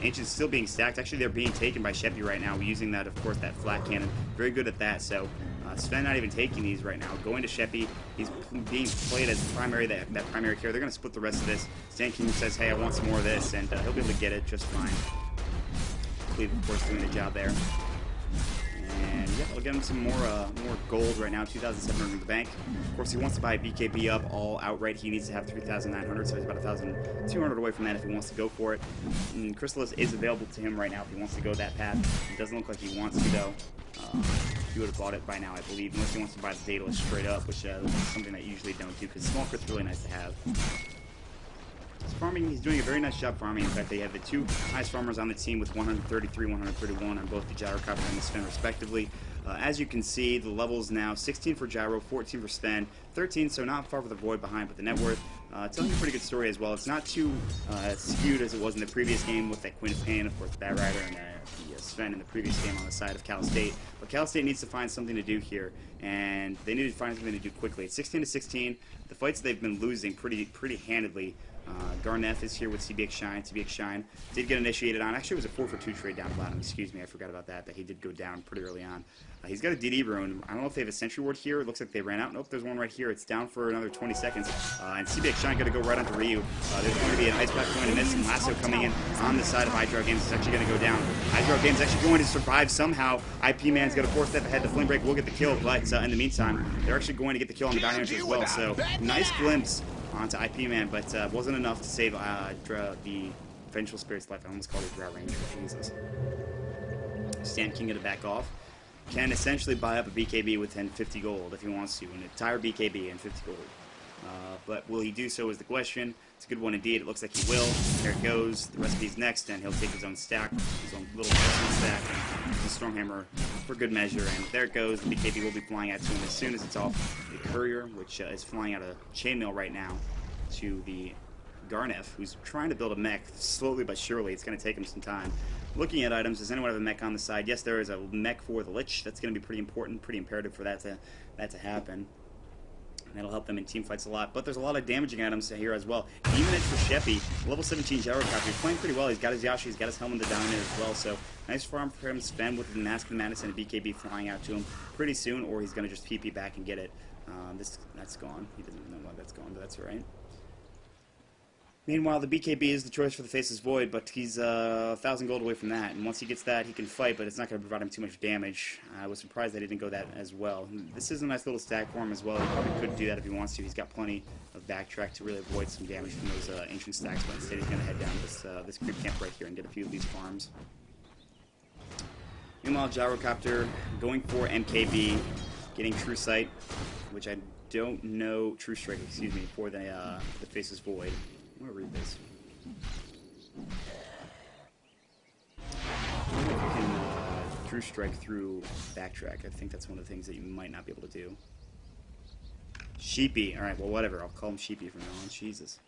[SPEAKER 1] Ancient's still being stacked. Actually, they're being taken by Sheppy right now, using that, of course, that flat cannon. Very good at that, so Sven not even taking these right now. Going to Sheppy, he's being played as primary, that primary carry. They're going to split the rest of this. Stan King says, hey, I want some more of this, and he'll be able to get it just fine. Cleve, of course, doing the job there. And yeah, we'll get him some more gold right now, 2,700 in the bank. Of course, he wants to buy BKB up all outright. He needs to have 3,900, so he's about 1,200 away from that if he wants to go for it. And Chrysalis is available to him right now if he wants to go that path. It doesn't look like he wants to, though. He would have bought it by now, I believe, unless he wants to buy the Daedalus straight up, which is something that you usually don't do, because small crit's really nice to have. Farming, he's doing a very nice job farming. In fact, they have the 2 highest farmers on the team with 133, 131 on both the Gyrocopter and the Sven, respectively. As you can see, the levels now 16 for Gyro, 14 for Sven, 13, so not far for the Void behind, but the net worth telling a pretty good story as well. It's not too skewed as it was in the previous game with that Queen of Pain, of course, the Bat Rider, and the Sven in the previous game on the side of Cal State. But Cal State needs to find something to do here, and they need to find something to do quickly. It's 16-16. The fights they've been losing pretty handedly. Garneth is here with CBX Shine. CBX Shine did get initiated on. Actually, it was a 4-for-2 trade down bottom. Excuse me, I forgot about that he did go down pretty early on. He's got a DD rune. I don't know if they have a Sentry Ward here. It looks like they ran out. Nope, there's one right here. It's down for another 20 seconds. And CBX Shine going to go right onto Ryu. There's going to be an Ice Pack going to miss, and Lasso coming in on the side of iDrop Games is actually going to go down. iDrop Games actually going to survive somehow. IP Man's going to 4-step ahead. The Flame Break will get the kill, but in the meantime, they're actually going to get the kill on the Bounty Hunter as well. So, nice glimpse onto IP Man, but wasn't enough to save the Vengeful Spirit's life. I almost called it Drow Ranger. Jesus. Stan King going to back off. Can essentially buy up a BKB within 50 gold if he wants to, an entire BKB and 50 gold. But will he do so is the question. It's a good one indeed. It looks like he will. There it goes. The recipe's next, and he'll take his own stack, his own little personal stack, and use the Stormhammer for good measure. And there it goes. The BKB will be flying out to him as soon as it's off the Courier, which is flying out of Chainmail right now to the Garneth, who's trying to build a mech slowly but surely. It's going to take him some time. Looking at items, does anyone have a mech on the side? Yes, there is a mech for the Lich. That's going to be pretty important, pretty imperative for that to happen. And that'll help them in team fights a lot. But there's a lot of damaging items here as well. Even edge for Sheppy, level 17 Gyrocopter. He's playing pretty well. He's got his Yashi, he's got his Helmet down in as well. So nice farm for him to spend with the Mask of Madness and a BKB flying out to him pretty soon, or he's going to just PP back and get it. That's gone. He doesn't know why that's gone, but that's alright. Meanwhile, the BKB is the choice for the Faceless Void, but he's 1,000 gold away from that. And once he gets that, he can fight, but it's not going to provide him too much damage. I was surprised that he didn't go that as well. This is a nice little stack for him as well. He probably could do that if he wants to. He's got plenty of backtrack to really avoid some damage from those ancient stacks, but instead he's going to head down this creep camp right here and get a few of these farms. Meanwhile, Gyrocopter going for MKB, getting True Sight, which I don't know, True Strike, excuse me, for the Faceless Void. I'm going to read this. I don't know if you can True Strike through backtrack. I think that's one of the things that you might not be able to do. Sheepy. Alright, well, whatever. I'll call him Sheepy from now on. Jesus.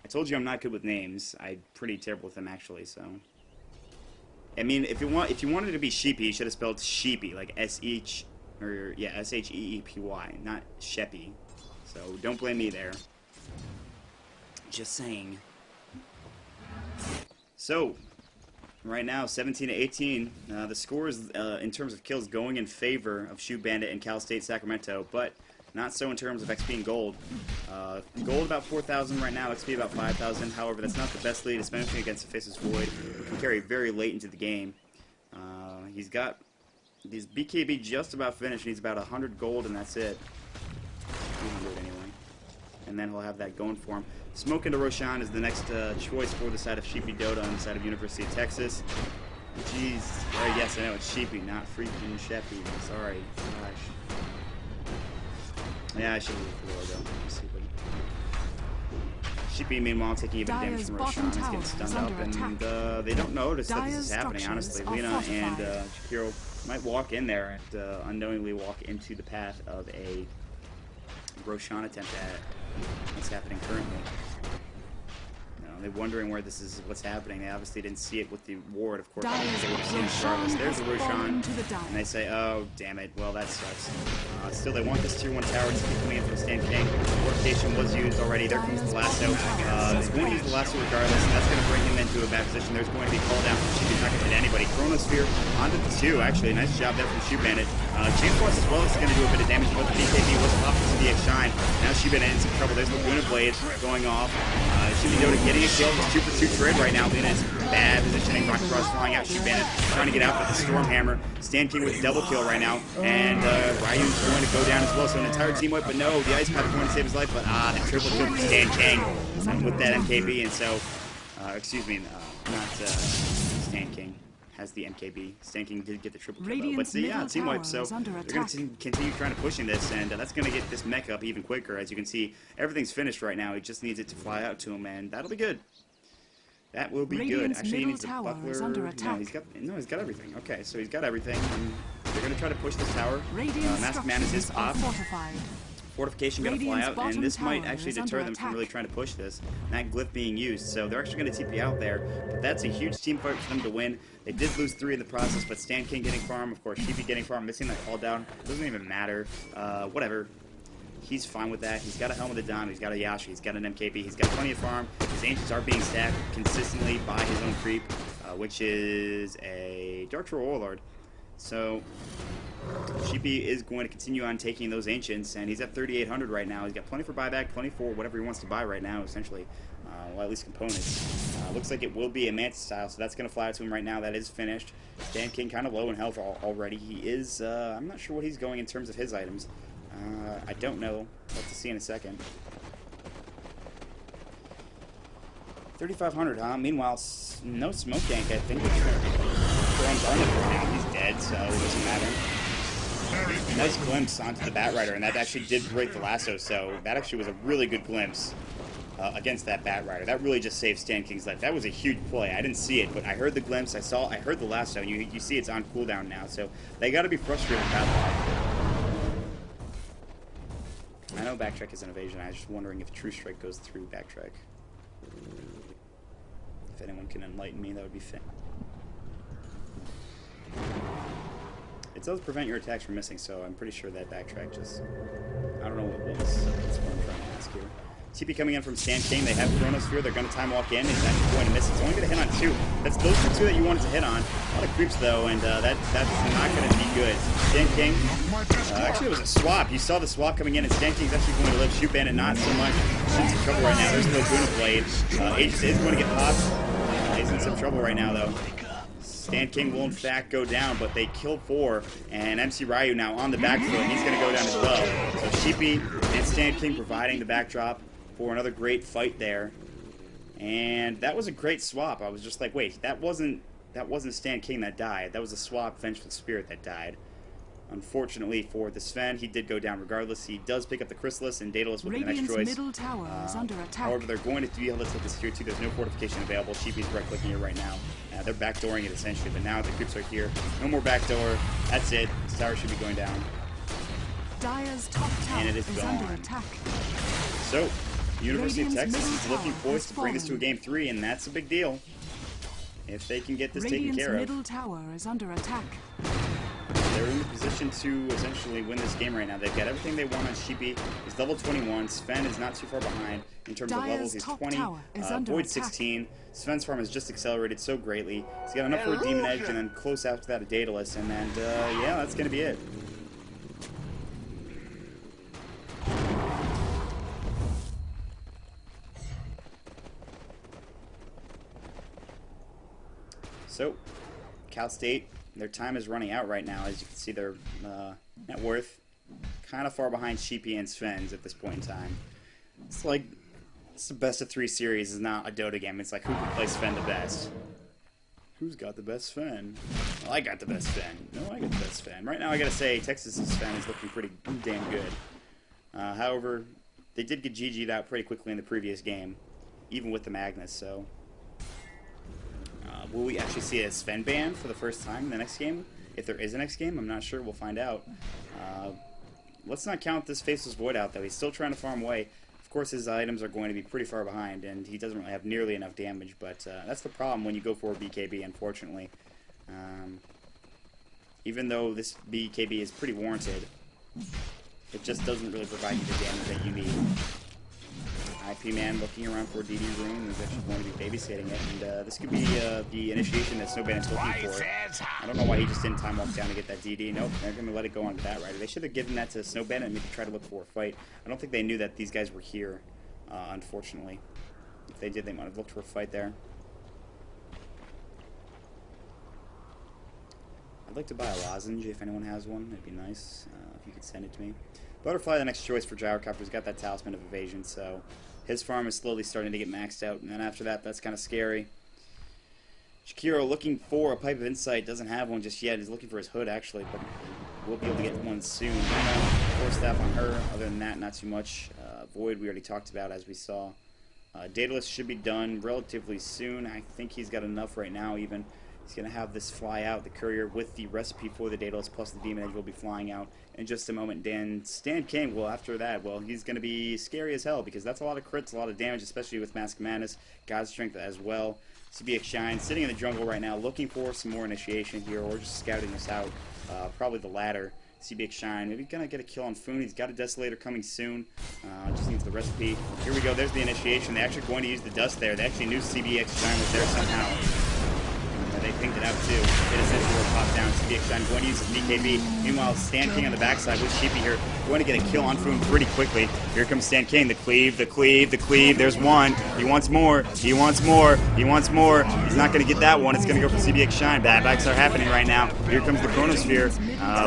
[SPEAKER 1] I told you I'm not good with names. I'm pretty terrible with them, actually, so... I mean, if you wanted to be Sheepy, you should have spelled Sheepy, like S-H... Or, yeah, S-H-E-E-P-Y, not Sheppy. So, don't blame me there. Just saying. So, right now, 17-18. The score is, in terms of kills, going in favor of Shoe Bandit and Cal State Sacramento, but not so in terms of XP and gold. Gold about 4,000 right now, XP about 5,000. However, that's not the best lead, especially against the Faceless Void, who can carry very late into the game. He's got his BKB just about finished. He needs about 100 gold, and that's it. 200 anyway. And then he'll have that going for him. Smoke into Roshan is the next choice for the side of Sheepy Dota on the side of University of Texas. Jeez. Right, yes, I know it's Sheepy, not freaking Sheppy. Sorry. Gosh. Yeah, I should have looked for the logo. Let's see, buddy. Sheepy, meanwhile, taking a bit of damage from Roshan. He's getting stunned up, and they don't notice that this is happening, honestly. Lena and Shakiro might walk in there and unknowingly walk into the path of a Roshan attempt at what's happening currently. They're wondering where this is, what's happening. They obviously didn't see it with the ward, of course. They would have seen it regardless. There's a Roshan, and they say, oh, damn it. Well, that sucks. Still, they want this tier 1 tower to keep coming in from Stan King. Fortification was used already. There comes the lasso. He's going to use the lasso regardless, and that's going to bring him into a bad position. There's going to be call down from Sheepy. Not going to hit anybody. Chronosphere onto the 2, actually. Nice job there from Shoe Bandit. Chain Force as well is going to do a bit of damage, but the BKB was popped to the X-Shine. Now Shoe Bandit in some trouble. There's Laguna Blade going off. Should be Dota getting a kill. It's 2 for 2 trade right now. Lena is bad positioning. Rocket Cross flying out. Shoe Bandit trying to get out with the Storm Hammer. Stan King with a double kill right now. And Ryu's going to go down as well. So an entire team wipe, but no, the Ice Path is going to save his life. But that triple kill from Stan King with that MKB. And so, excuse me, not Stan King. Has the MKB. Stan King did get the triple kill though. But yeah, team wipe, so they're going to continue trying to push in this, and that's going to get this mech up even quicker. As you can see, everything's finished right now. He just needs it to fly out to him, and that'll be good. That will be good. Actually, he needs a buckler. No, he's got everything. Okay, so he's got everything. And they're going to try to push this tower. Mask Man is his pop. Fortification going to fly out, and this might actually deter them from really trying to push this. That glyph being used, so they're actually going to TP out there. But that's a huge team fight for them to win. They did lose 3 in the process, but Stan King getting farm, of course, Sheepy getting farm, missing that call down. Doesn't even matter. Whatever. He's fine with that. He's got a Helm of the Dawn, he's got a Yasha, he's got an MKB, he's got plenty of farm. His Ancients are being stacked consistently by his own creep, which is a Dark Troll Warlord. So Sheepy is going to continue on taking those Ancients, and he's at 3,800 right now. He's got plenty for buyback, plenty for whatever he wants to buy right now, essentially. Well, at least components. Looks like it will be a Mantis style, so that's going to fly out to him right now. That is finished. Stan King kind of low in health already. He is, I'm not sure what he's going in terms of his items. I don't know. We'll have to see in a second. 3,500, huh? Meanwhile, no smoke gank. I think it's he's dead, so it doesn't matter. Nice glimpse onto the Batrider, and that actually did break the lasso, so that actually was a really good glimpse against that Batrider. That really just saved Stan King's life. That was a huge play. I didn't see it, but I heard the glimpse. I heard the lasso, and you see it's on cooldown now, so they got to be frustrated about that. I know backtrack is an evasion. I was just wondering if True Strike goes through backtrack. If anyone can enlighten me, that would be fantastic. It does prevent your attacks from missing, so I'm pretty sure that backtrack just... I don't know what was. That's what I'm trying to ask here. TP coming in from Stan King. They have Chronosphere. They're going to time walk in. He's actually going to miss it. It's only going to hit on 2. That's those are 2 that you wanted to hit on. A lot of creeps, though, and that's not going to be good. Stan King... actually, it was a swap. You saw the swap coming in, and Stan King's actually going to live. Shoe Bandit not so much. He's in some trouble right now. There's no Laguna Blade. Aegis is going to get popped. He's in some trouble right now, though. Stan King will in fact go down, but they killed 4, and MC Ryu now on the back foot. He's going to go down as well. So Sheepy and Stan King providing the backdrop for another great fight there. And that was a great swap. I was just like, wait, that wasn't Stan King that died. That was a swap Vengeful Spirit that died. Unfortunately for the Sven, he did go down regardless. He does pick up the Chrysalis, and Daedalus with the next choice.
[SPEAKER 2] Middle tower is under attack.
[SPEAKER 1] However, they're going to be able to take this tier 2. There's no fortification available. Sheepy's right-clicking it right now. They're backdooring it essentially, but now the creeps are here. No more backdoor. That's it. This tower should be going down.
[SPEAKER 2] Dire's top tower
[SPEAKER 1] And it is
[SPEAKER 2] under
[SPEAKER 1] gone.
[SPEAKER 2] attack.
[SPEAKER 1] So, University of
[SPEAKER 2] Radiant's
[SPEAKER 1] Texas
[SPEAKER 2] middle
[SPEAKER 1] is looking
[SPEAKER 2] tower
[SPEAKER 1] poised
[SPEAKER 2] has
[SPEAKER 1] to bring this to a
[SPEAKER 2] fallen.
[SPEAKER 1] Game 3, and that's a big deal. If they can get this taken
[SPEAKER 2] Radiant's
[SPEAKER 1] care of.
[SPEAKER 2] middle tower is under attack.
[SPEAKER 1] They're in the position to essentially win this game right now. They've got everything they want on Sheepy. He's level 21. Sven is not too far behind in terms of levels.
[SPEAKER 2] Dire's
[SPEAKER 1] He's
[SPEAKER 2] top
[SPEAKER 1] 20.
[SPEAKER 2] tower is under
[SPEAKER 1] Void
[SPEAKER 2] attack.
[SPEAKER 1] 16. Sven's farm has just accelerated so greatly. He's got enough for a Demon Edge, and then close after that a Daedalus. And then, yeah, that's going to be it. So, Cal State, their time is running out right now. As you can see, their net worth kind of far behind Sheepy and Sven's at this point in time. It's like, it's the best of 3 series. Is not a Dota game. It's like, who can play Sven the best? Who's got the best Sven? Well, I got the best Sven. No, I got the best Sven. Right now, I gotta say, Texas's Sven is looking pretty damn good. However, they did get GG'd out pretty quickly in the previous game, even with the Magnus, so... will we actually see a Sven ban for the first time in the next game? If there is a next game, I'm not sure. We'll find out. Let's not count this Faceless Void out, though. He's still trying to farm away. Of course, his items are going to be pretty far behind, and he doesn't really have nearly enough damage, but that's the problem when you go for a BKB, unfortunately. Even though this BKB is pretty warranted, it just doesn't really provide you the damage that you need. IP Man looking around for a DD room. He's actually going to be babysitting it, and this could be the initiation that Snowban is looking for. I don't know why he just didn't time walk down to get that DD. Nope, they're going to let it go on to that rider. They should have given that to Snowban and maybe try to look for a fight. I don't think they knew that these guys were here, unfortunately. If they did, they might have looked for a fight there. I'd like to buy a lozenge if anyone has one. That'd be nice if you could send it to me. Butterfly, the next choice for Gyrocopter. He's got that Talisman of Evasion, so his farm is slowly starting to get maxed out. And then after that, that's kind of scary. Shakiro looking for a Pipe of Insight. Doesn't have one just yet. He's looking for his hood, actually, but we'll be able to get one soon. Force Staff on her. Other than that, not too much. Void we already talked about, as we saw. Daedalus should be done relatively soon. I think he's got enough right now, even. He's going to have this fly out, the courier, with the recipe for the Daedalus, plus the Demon Edge will be flying out in just a moment. Stan King, well, after that, well, he's going to be scary as hell, because that's a lot of crits, a lot of damage, especially with Mask of Madness, God's Strength as well. CBX Shine, sitting in the jungle right now, looking for some more initiation here, or just scouting this out. Probably the latter. CBX Shine, maybe going to get a kill on Foon. He's got a Desolator coming soon. Just needs the recipe. Here we go, there's the initiation. They're actually going to use the dust there. They actually knew CBX Shine was there somehow. They pinged it out too. It essentially will pop down. CBX Shine going to use his BKB. Meanwhile, Stan King on the backside with Sheepy here, going to get a kill on Foon pretty quickly. Here comes Stan King. The cleave, the cleave, the cleave. There's one. He wants more. He wants more. He wants more. He's not going to get that one. It's going to go for CBX Shine. Bad backs are happening right now. Here comes the Chronosphere,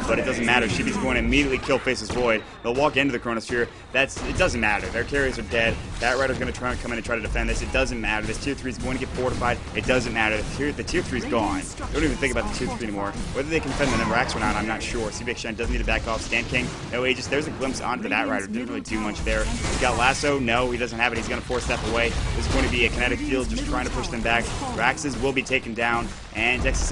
[SPEAKER 1] but it doesn't matter. Sheepy's going to immediately kill Faceless Void. They'll walk into the Chronosphere. It doesn't matter. Their carriers are dead. That Rider's going to try and come in and try to defend this. It doesn't matter. This tier 3 is going to get fortified. It doesn't matter. The tier 3 is gone. Don't even think about the tier 3 anymore. Whether they can defend the Racks or not, I'm not sure. CBX Shine doesn't need to back off. Stan King, no Aegis. There's a glimpse onto that Rider. Didn't really do much there. He's got Lasso. No, he doesn't have it. He's going to force that away. This is going to be a kinetic field just trying to push them back. Raxes will be taken down. And Texas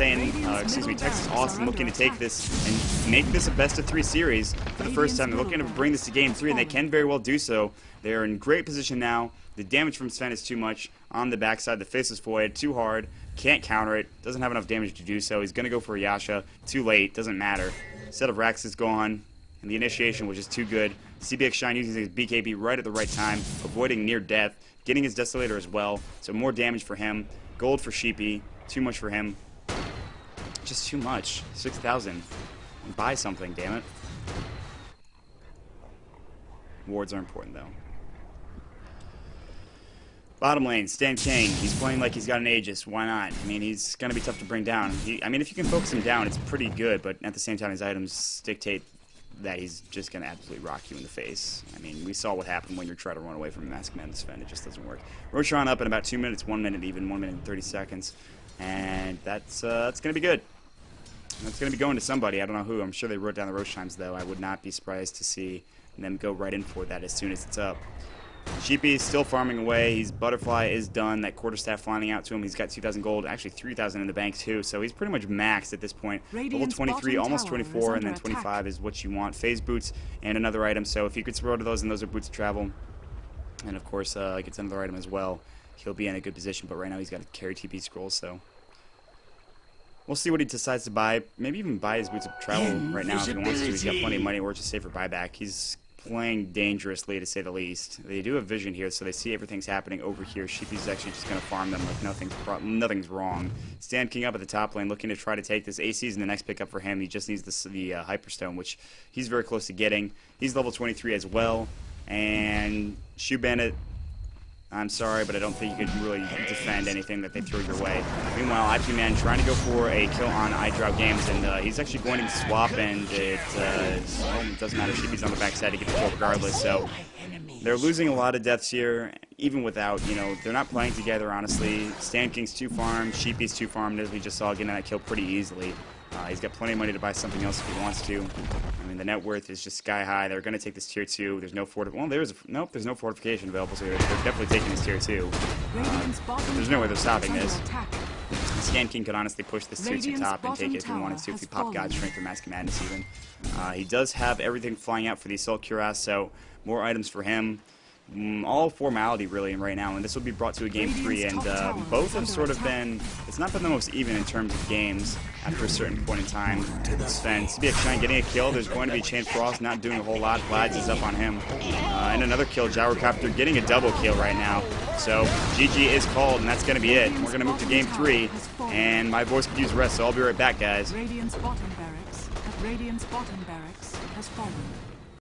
[SPEAKER 1] Austin looking to take this and make this a best of 3 series for the first time. They're looking to bring this to game 3, and they can very well do so. They're in great position now. The damage from Sven is too much on the backside. The Faceless Void, too hard. Can't counter it. Doesn't have enough damage to do so. He's going to go for a Yasha. Too late. Doesn't matter. Set of Rax is gone. And the initiation was just too good. CBX Shine using his BKB right at the right time. Avoiding near death. Getting his Desolator as well. So more damage for him. Gold for Sheepy. Too much for him. Just too much. 6,000. Buy something, damn it. Wards are important, though. Bottom lane, Stan King. He's playing like he's got an Aegis. Why not? I mean, he's going to be tough to bring down. I mean, if you can focus him down, it's pretty good, but at the same time, his items dictate that he's just going to absolutely rock you in the face. I mean, we saw what happened when you're trying to run away from a Mask Man Sven. It just doesn't work. Roshan up in about 2 minutes, 1 minute even, 1 minute and 30 seconds. And that's going to be good. That's going to be going to somebody. I don't know who. I'm sure they wrote down the Roche times, though. I would not be surprised to see them go right in for that as soon as it's up. Sheepy's still farming away. His butterfly is done. That quarterstaff finding out to him. He's got 2,000 gold, actually 3,000 in the bank too. So he's pretty much maxed at this point. Level 23, almost 24, and then 25 is what you want. Phase boots and another item. So if he gets rid of those, and those are boots of travel, and of course gets another item as well, he'll be in a good position. But right now he's got to carry TP scrolls. So we'll see what he decides to buy. Maybe even buy his boots of travel right now if he wants to. He's got plenty of money, or just save for buyback. He's playing dangerously, to say the least. They do have vision here, so they see everything's happening over here. Sheepy's actually just going to farm them like nothing's wrong. Stand King up at the top lane, looking to try to take this. AC is in the next pickup for him. He just needs the Hyperstone, which he's very close to getting. He's level 23 as well. And Shoe Bandit, I'm sorry, but I don't think you can really defend anything that they throw your way. Meanwhile, IP Man trying to go for a kill on iDrop Games, and he's actually going to swap, and it doesn't matter. Sheepy's on the backside to get the kill regardless, so they're losing a lot of deaths here, even without, they're not playing together, honestly. Stand King's 2 farmed, Sheepy's 2 farmed, as we just saw, getting that kill pretty easily. He's got plenty of money to buy something else if he wants to. I mean, the net worth is just sky high. They're going to take this tier 2. There's no there's no fortification available, so they're definitely taking this tier 2. There's no way they're stopping this. Scan King could honestly push this tier 2 top and take it if he wanted to, if he popped God's Strength or Mask of Madness even. He does have everything flying out for the Assault Cuirass, so more items for him. All formality really right now, and this will be brought to a game 3, and both have sort of been, it's not been the most even in terms of games after a certain point in time. Sven, CBX9 getting a kill. There's going to be Chain Frost not doing a whole lot. Vlad's is up on him. And another kill. Gyrocopter getting a double kill right now. So GG is called, and that's going to be it. We're going to move to game 3, and my voice could use rest, so I'll be right back, guys.
[SPEAKER 2] Radiant's bottom barracks has fallen.